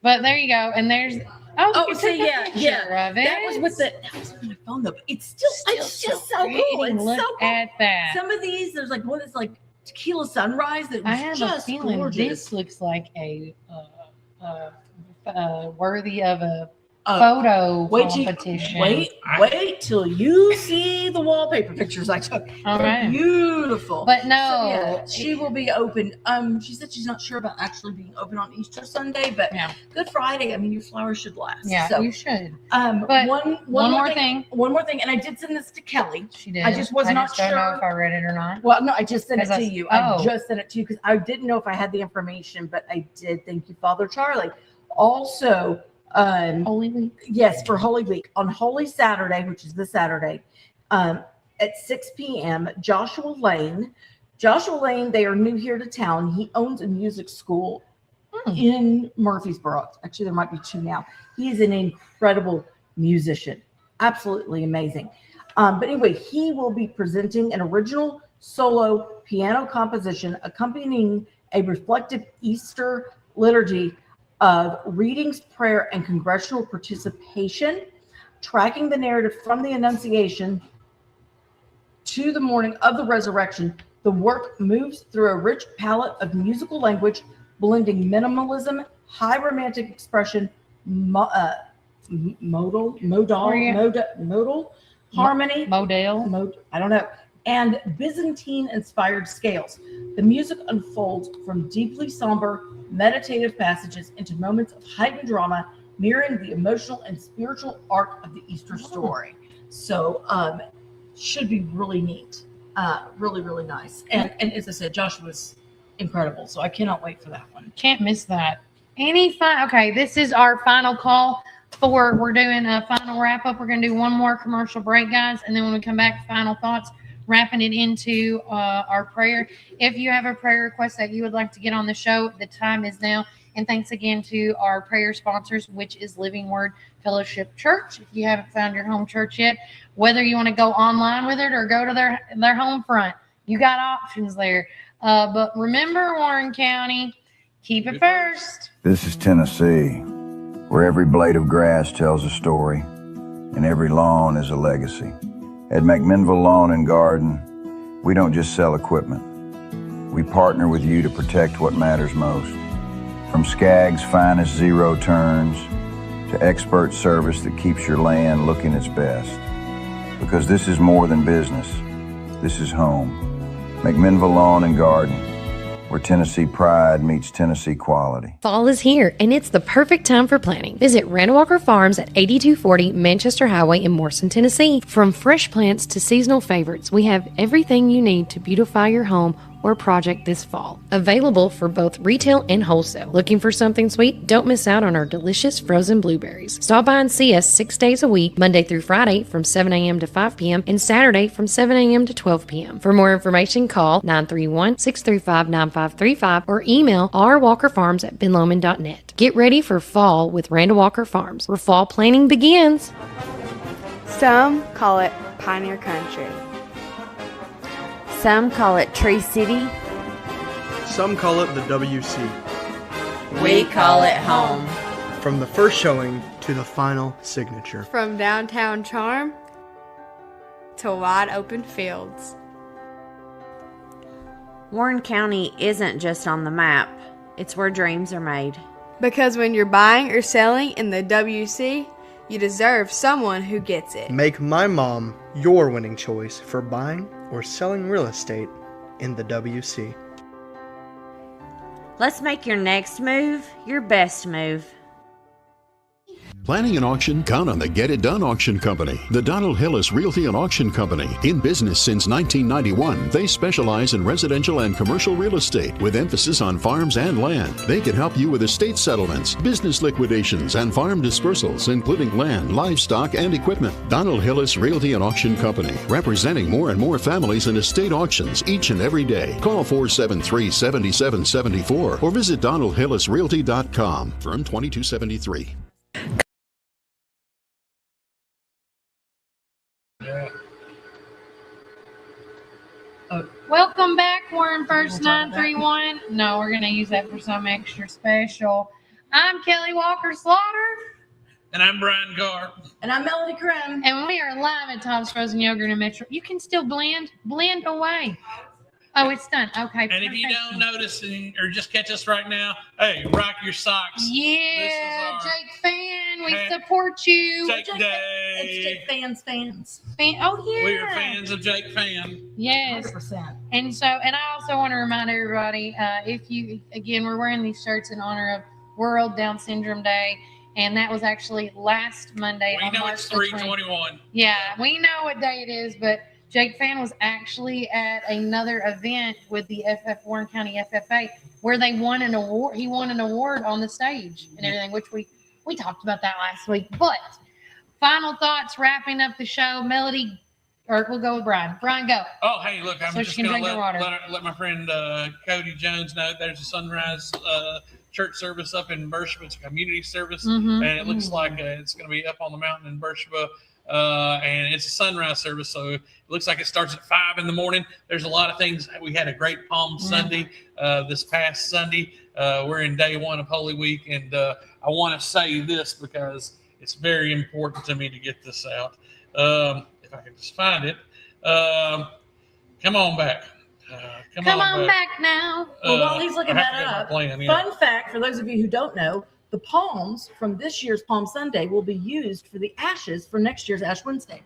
But there you go. And there's see, yeah. Of it. That was with my phone though. But it's just so cool. It's Look so cool. at that. Some of these, there's like one that's like Tequila Sunrise that was I have just a feeling gorgeous. this looks like a worthy of a photo competition. Wait till you see the wallpaper pictures I took. All They're right. beautiful. But no, she will be open. She said she's not sure about actually being open on Easter Sunday, but Good Friday. I mean, your flowers should last. Yeah, so, you should. But one more thing. One more thing, and I did send this to Kelly. She did. I just was not don't sure know if I read it or not. Well, no, I just sent it to you. I Oh. just sent it to you because I didn't know if I had the information, but I did. Thank you, Father Charlie. Also, Holy Week. Yes, for Holy Week. On Holy Saturday, which is this Saturday, at 6 p.m., Joshua Lane, they are new here to town. He owns a music school in Murfreesboro. Actually, there might be two now. He is an incredible musician. Absolutely amazing. But anyway, he will be presenting an original solo piano composition accompanying a reflective Easter liturgy of readings, prayer, and congregational participation, tracking the narrative from the Annunciation to the morning of the resurrection. The work moves through a rich palette of musical language, blending minimalism, high romantic expression, modal harmony, I don't know, and Byzantine-inspired scales. The music unfolds from deeply somber, meditative passages into moments of heightened drama, mirroring the emotional and spiritual arc of the Easter story. So, should be really neat. Really, really nice. And as I said, Joshua's incredible. So I cannot wait for that one. Can't miss that. Okay, this is our final call we're doing a final wrap up. We're going to do one more commercial break, guys. And then when we come back, final thoughts, wrapping it into our prayer. If you have a prayer request that you would like to get on the show, the time is now. And thanks again to our prayer sponsors, which is Living Word Fellowship Church. If you haven't found your home church yet, whether you want to go online with it or go to their home front, you got options there. But remember, Warren County, keep it first. This is Tennessee, where every blade of grass tells a story and every lawn is a legacy. At McMinnville Lawn and Garden, we don't just sell equipment. We partner with you to protect what matters most. From Skag's finest zero turns to expert service that keeps your land looking its best. Because this is more than business. This is home. McMinnville Lawn and Garden, where Tennessee pride meets Tennessee quality. Fall is here, and it's the perfect time for planting. Visit Randall Walker Farms at 8240 Manchester Highway in Morrison, Tennessee. From fresh plants to seasonal favorites, we have everything you need to beautify your home or project this fall. Available for both retail and wholesale. Looking for something sweet? Don't miss out on our delicious frozen blueberries. Stop by and see us 6 days a week, Monday through Friday from 7 a.m. to 5 p.m. and Saturday from 7 a.m. to 12 p.m. For more information, call 931-635-9535 or email rwalkerfarms@benlomond.net. Get ready for fall with Randall Walker Farms, where fall planning begins. Some call it Pioneer Country. Some call it Tree City. Some call it the WC. We call it home. From the first showing to the final signature. From downtown charm to wide open fields. Warren County isn't just on the map, it's where dreams are made. Because when you're buying or selling in the WC, you deserve someone who gets it. Make my mom your winning choice for buying or selling real estate in the WC. Let's make your next move your best move. Planning an auction? Count on the Get It Done Auction Company. The Donald Hillis Realty and Auction Company. In business since 1991, they specialize in residential and commercial real estate with emphasis on farms and land. They can help you with estate settlements, business liquidations, and farm dispersals, including land, livestock, and equipment. Donald Hillis Realty and Auction Company, representing more and more families in estate auctions each and every day. Call 473-7774 or visit DonaldHillisRealty.com. Firm 2273. Welcome back, Warren First 931. No, we're going to use that for some extra special. I'm Kelly Walker Slaughter. And I'm Brian Carr. And I'm Melody Krim. And we are live at Tom's Frozen Yogurt in Metro. You can still blend away. Oh, it's done. Okay. And if you don't notice or just catch us right now, hey, rock your socks. Yeah, Jake Fan, we support you. Jake Day. It's Jake Fans. Oh, yeah. We are fans of Jake Fan. Yes. 100%. And I also want to remind everybody, we're wearing these shirts in honor of World Down Syndrome Day. And that was actually last Monday. We know it's 3/21. Yeah, we know what day it is, but Jake Fan was actually at another event with the Warren County FFA where they won an award. He won an award on the stage and everything, which we talked about that last week. But final thoughts, wrapping up the show. Melody, or we'll go with Brian. Brian, go. Oh, hey, look, I'm just going to let my friend Cody Jones know there's a sunrise church service up in Beersheba. It's a community service, and it looks like it's going to be up on the mountain in Beersheba. And it's a sunrise service, so it looks like it starts at 5 in the morning. There's a lot of things. We had a great Palm Sunday this past Sunday. We're in day one of Holy Week, and I want to say this because it's very important to me to get this out. If I can just find it. Come on back. Come on back now. Well, while he's looking that up, fun fact for those of you who don't know, the palms from this year's Palm Sunday will be used for the ashes for next year's Ash Wednesday.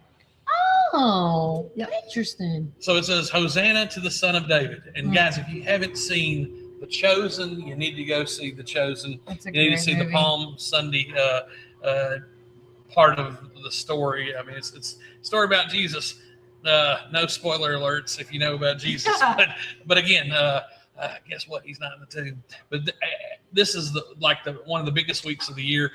Oh, interesting. So it says, Hosanna to the Son of David. And guys, if you haven't seen The Chosen, you need to go see The Chosen. You need to see the Palm Sunday part of the story. I mean, it's a story about Jesus. No spoiler alerts if you know about Jesus. But again, guess what? He's not in the tomb. But this is one of the biggest weeks of the year.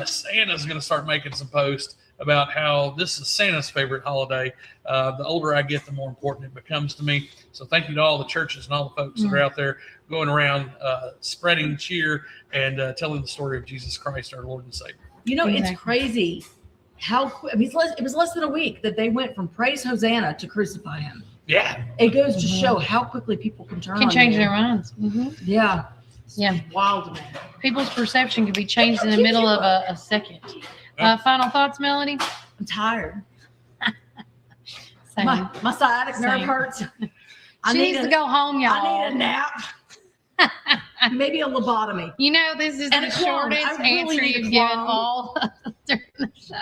Santa's going to start making some posts about how this is Santa's favorite holiday. The older I get, the more important it becomes to me. So thank you to all the churches and all the folks that are out there going around spreading cheer and telling the story of Jesus Christ, our Lord and Savior. It's crazy how it was less than a week that they went from praise Hosanna to crucify him. Yeah. It goes to show how quickly people can change their minds. Yeah. Yeah. Wild, man. People's perception could be changed in the middle of a second. Final thoughts, Melody? I'm tired. My sciatic nerve hurts. She needs to go home, y'all. I need a nap. Maybe a lobotomy. This is the shortest answer you've given all during the show.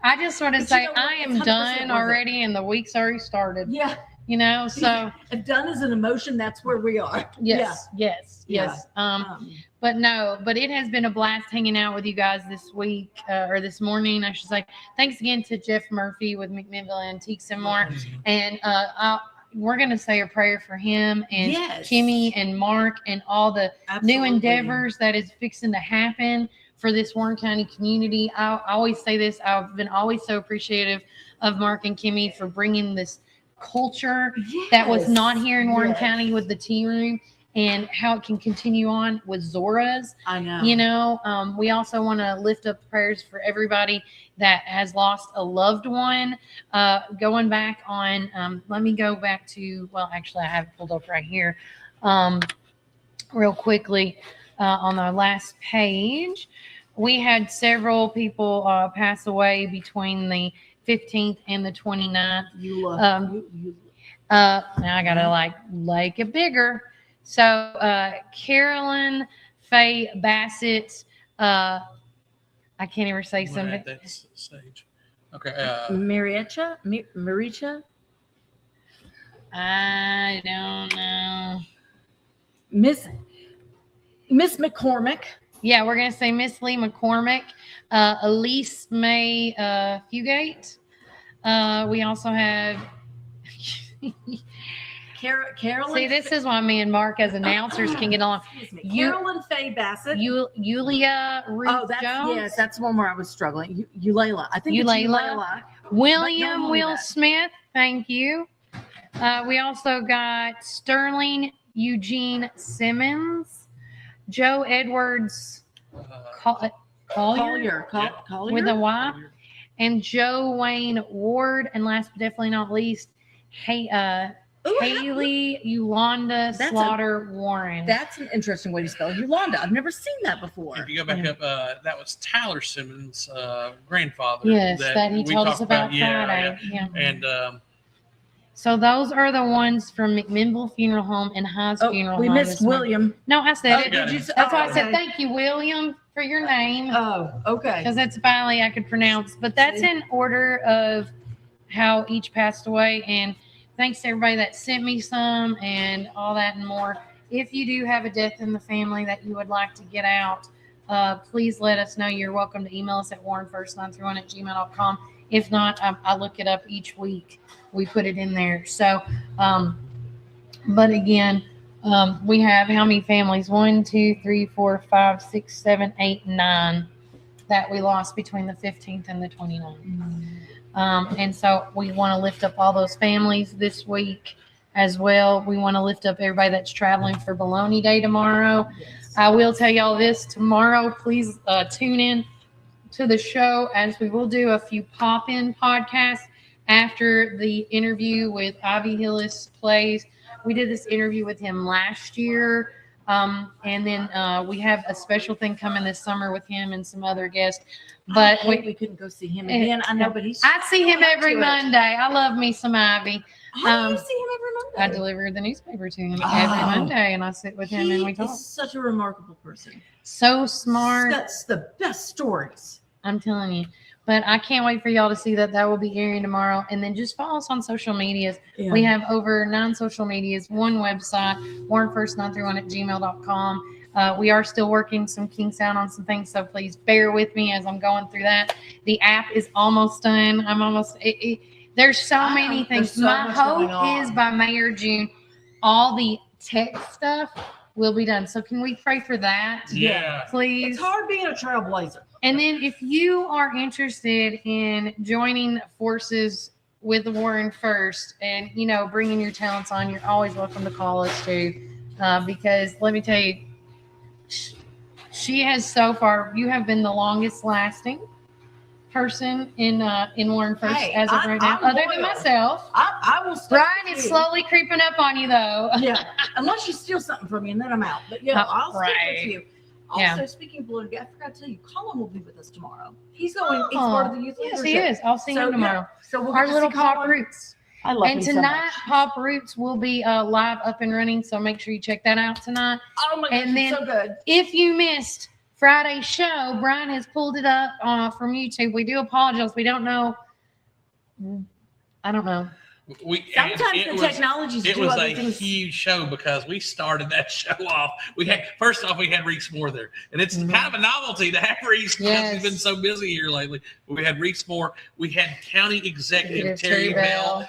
I just want to say I am done already, and the week's already started. Yeah. So if done is an emotion, that's where we are. Yes. But it has been a blast hanging out with you guys this week, or this morning, I should say. Thanks again to Jeff Murphy with McMinnville Antiques and more. And we're going to say a prayer for him and Kimmy and Mark and all the new endeavors that is fixing to happen for this Warren County community. I always say this. I've been always so appreciative of Mark and Kimmy for bringing this culture that was not here in Warren County with the tea room, and how it can continue on with Zora's. I know. We also want to lift up prayers for everybody that has lost a loved one. Going back on, let me go back to, actually I have it pulled up right here real quickly on our last page. We had several people pass away between the 15th and the 29th. Now I gotta like it bigger. So Carolyn Faye Bassett, I can't even say something. At that stage. Okay. Maricha? I don't know. Miss McCormick. Yeah, we're gonna say Miss Lee McCormick, Elise May Fugate. We also have Carolyn. See, this is why me and Mark as announcers can get along. Carolyn Faye Bassett. Yulia Ruth Jones. Yes, that's one where I was struggling. Eulayla. I think it's Eulayla. William Will Smith. Thank you. We also got Sterling Eugene Simmons, Joe Edwards Collier with a Y, and Joe Wayne Ward, and last but definitely not least, Haley Yolanda Slaughter Warren. That's an interesting way to spell Yolanda. I've never seen that before. If you go back up, that was Tyler Simmons' grandfather. Yes, that he told us about Friday. Yeah. And so those are the ones from McMinnville Funeral Home and Haas Funeral Home. We missed William. No, I said it. That's why I said thank you, William, for your name. Oh, okay. Because that's finally I could pronounce. But that's in order of how each passed away. And thanks to everybody that sent me some and all that and more. If you do have a death in the family that you would like to get out, please let us know. You're welcome to email us at warrenfirst931@gmail.com. If not, I look it up each week. We put it in there. So, but again, we have how many families? 1, 2, 3, 4, 5, 6, 7, 8, 9 that we lost between the 15th and the 29th. And so we want to lift up all those families this week as well. We want to lift up everybody that's traveling for Bologna Day tomorrow. Yes. I will tell y'all this tomorrow. Please tune in to the show, as we will do a few pop-in podcasts after the interview with Ivy Hillis Plays. We did this interview with him last year. And then we have a special thing coming this summer with him and some other guests. But we couldn't go see him again. I know, but I see him every Monday. I love me some Ivy. How do you see him every Monday? I deliver the newspaper to him every Monday, and I sit with him and we talk. He's such a remarkable person. So smart. That's the best stories. I'm telling you. But I can't wait for y'all to see that. That will be airing tomorrow. And then just follow us on social medias. Yeah. We have over 9 social medias, 1 website, warrenfirst931@gmail.com. We are still working some kinks out on some things, so please bear with me as I'm going through that. The app is almost done. I'm almost there's so many things. My hope is by May or June, all the tech stuff will be done. So can we pray for that? Yeah. Please. It's hard being a trailblazer. And then if you are interested in joining forces with Warren First and, bringing your talents on, you're always welcome to call us too. Because let me tell you, she has so far, you have been the longest lasting person in Warren First as of right now, other than myself. I will stay. Brian is slowly creeping up on you, though. Yeah, unless you steal something from me, and then I'm out. But I'll stick with you. Also, speaking of politically, I forgot to tell you, Colin will be with us tomorrow. He's going. He's part of the youth leadership. Yes, he is. I'll see him tomorrow. Yeah. So we'll our little Pop Roots. I love and tonight, Pop Roots will be live up and running. So make sure you check that out tonight. Oh my gosh, and then, so good. If you missed Friday's show, Brian has pulled it up from YouTube. We do apologize. We don't know. I don't know. Sometimes the technologies It do was other a things. huge show because we started that show off. We had Reese Moore there, and it's kind of a novelty to have Reese because he's been so busy here lately. We had Reese Moore, we had County Executive Terry Bell,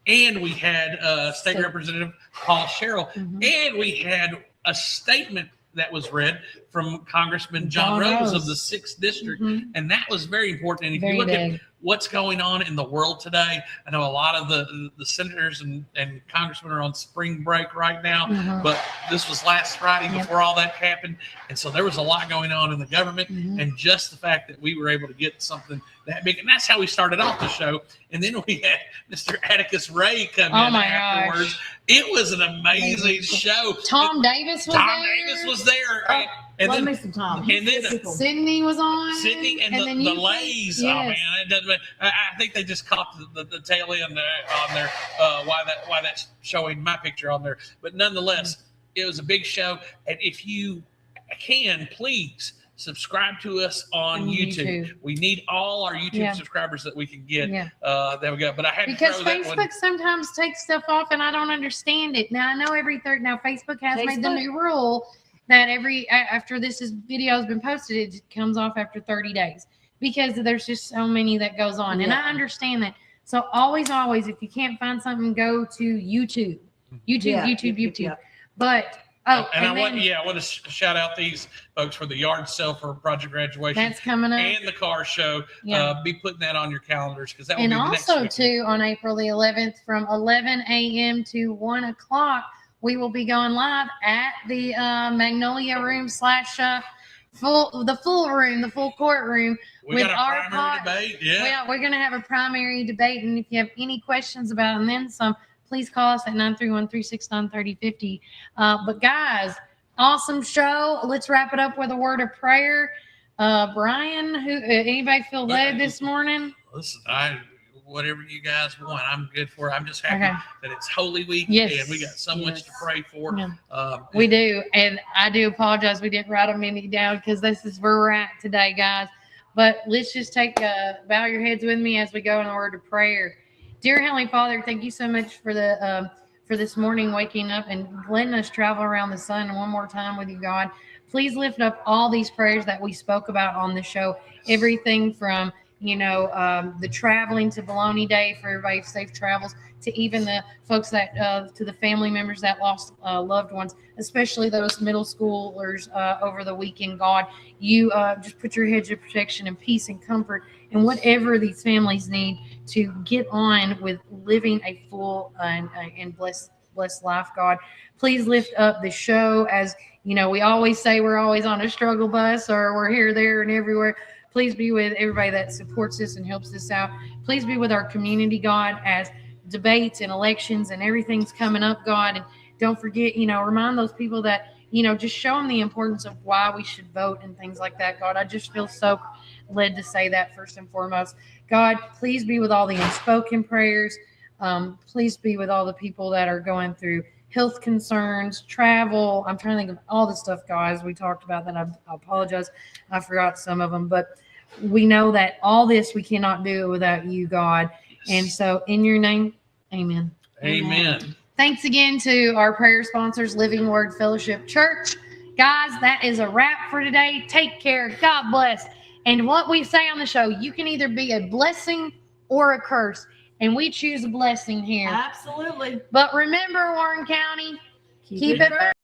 and we had State Representative Paul Sherrill, and we had a statement that was read from Congressman John Rose of the 6th District, and that was very important. And if you look at what's going on in the world today, I know a lot of the senators and congressmen are on spring break right now, but this was last Friday before all that happened, and so there was a lot going on in the government, and just the fact that we were able to get something that big, and that's how we started off the show. And then we had Mr. Atticus Ray come in afterwards. Gosh. It was an amazing show. Tom Davis was there. And Love then, me some Tom. And then Sydney was on. Sydney and then the Lays. Yes. Oh man, it doesn't. I think they just caught the tail end on there. Why that's showing my picture on there. But nonetheless, it was a big show. And if you can, please subscribe to us on YouTube. We need all our YouTube subscribers that we can get. There we go. But I had because to throw Facebook that one. sometimes takes stuff off, and I don't understand it. Now I know now Facebook has made the new rule that after this video has been posted, it comes off after 30 days because there's just so many that goes on, and I understand that. So always, if you can't find something, go to YouTube. YouTube. But I want to shout out these folks for the yard sale for Project Graduation. That's coming up. And the car show. Be putting that on your calendars because that will be the next also weekend. too on April the 11th from 11 a.m. to 1 o'clock, we will be going live at the Magnolia Room / the full courtroom with our primary debate. Yeah, we're going to have a primary debate, and if you have any questions about it and then some, please call us at 931-369-3050. But guys, awesome show. Let's wrap it up with a word of prayer. Brian, anybody feel led this morning? Listen, whatever you guys want, I'm good for it. I'm just happy that it's Holy Week and we got so much to pray for. We do, and I do apologize we didn't write them any down because this is where we're at today, guys. But let's just bow your heads with me as we go in a word of prayer. Dear Heavenly Father, thank you so much for this morning, waking up and letting us travel around the sun one more time with you, God. Please lift up all these prayers that we spoke about on the show. Everything from the traveling to Bologna Day for everybody's safe travels, to even the folks that to the family members that lost loved ones, especially those middle schoolers over the weekend. God, you just put your hedge of protection and peace and comfort and whatever these families need to get on with living a full and blessed life. God, please lift up the show. As we always say, we're always on a struggle bus, or we're here, there, and everywhere. Please be with everybody that supports us and helps us out. Please be with our community, God, as debates and elections and everything's coming up, God. And don't forget, remind those people that, just show them the importance of why we should vote and things like that, God. I just feel so led to say that first and foremost. God, please be with all the unspoken prayers. Please be with all the people that are going through health concerns, travel. I'm trying to think of all the stuff, guys, we talked about that. I apologize. I forgot some of them, but we know that all this, we cannot do without you, God. And so in your name, amen. Amen. Thanks again to our prayer sponsors, Living Word Fellowship Church. Guys, that is a wrap for today. Take care. God bless. And what we say on the show, you can either be a blessing or a curse. And we choose a blessing here. Absolutely. But remember, Warren County, Keep it burning.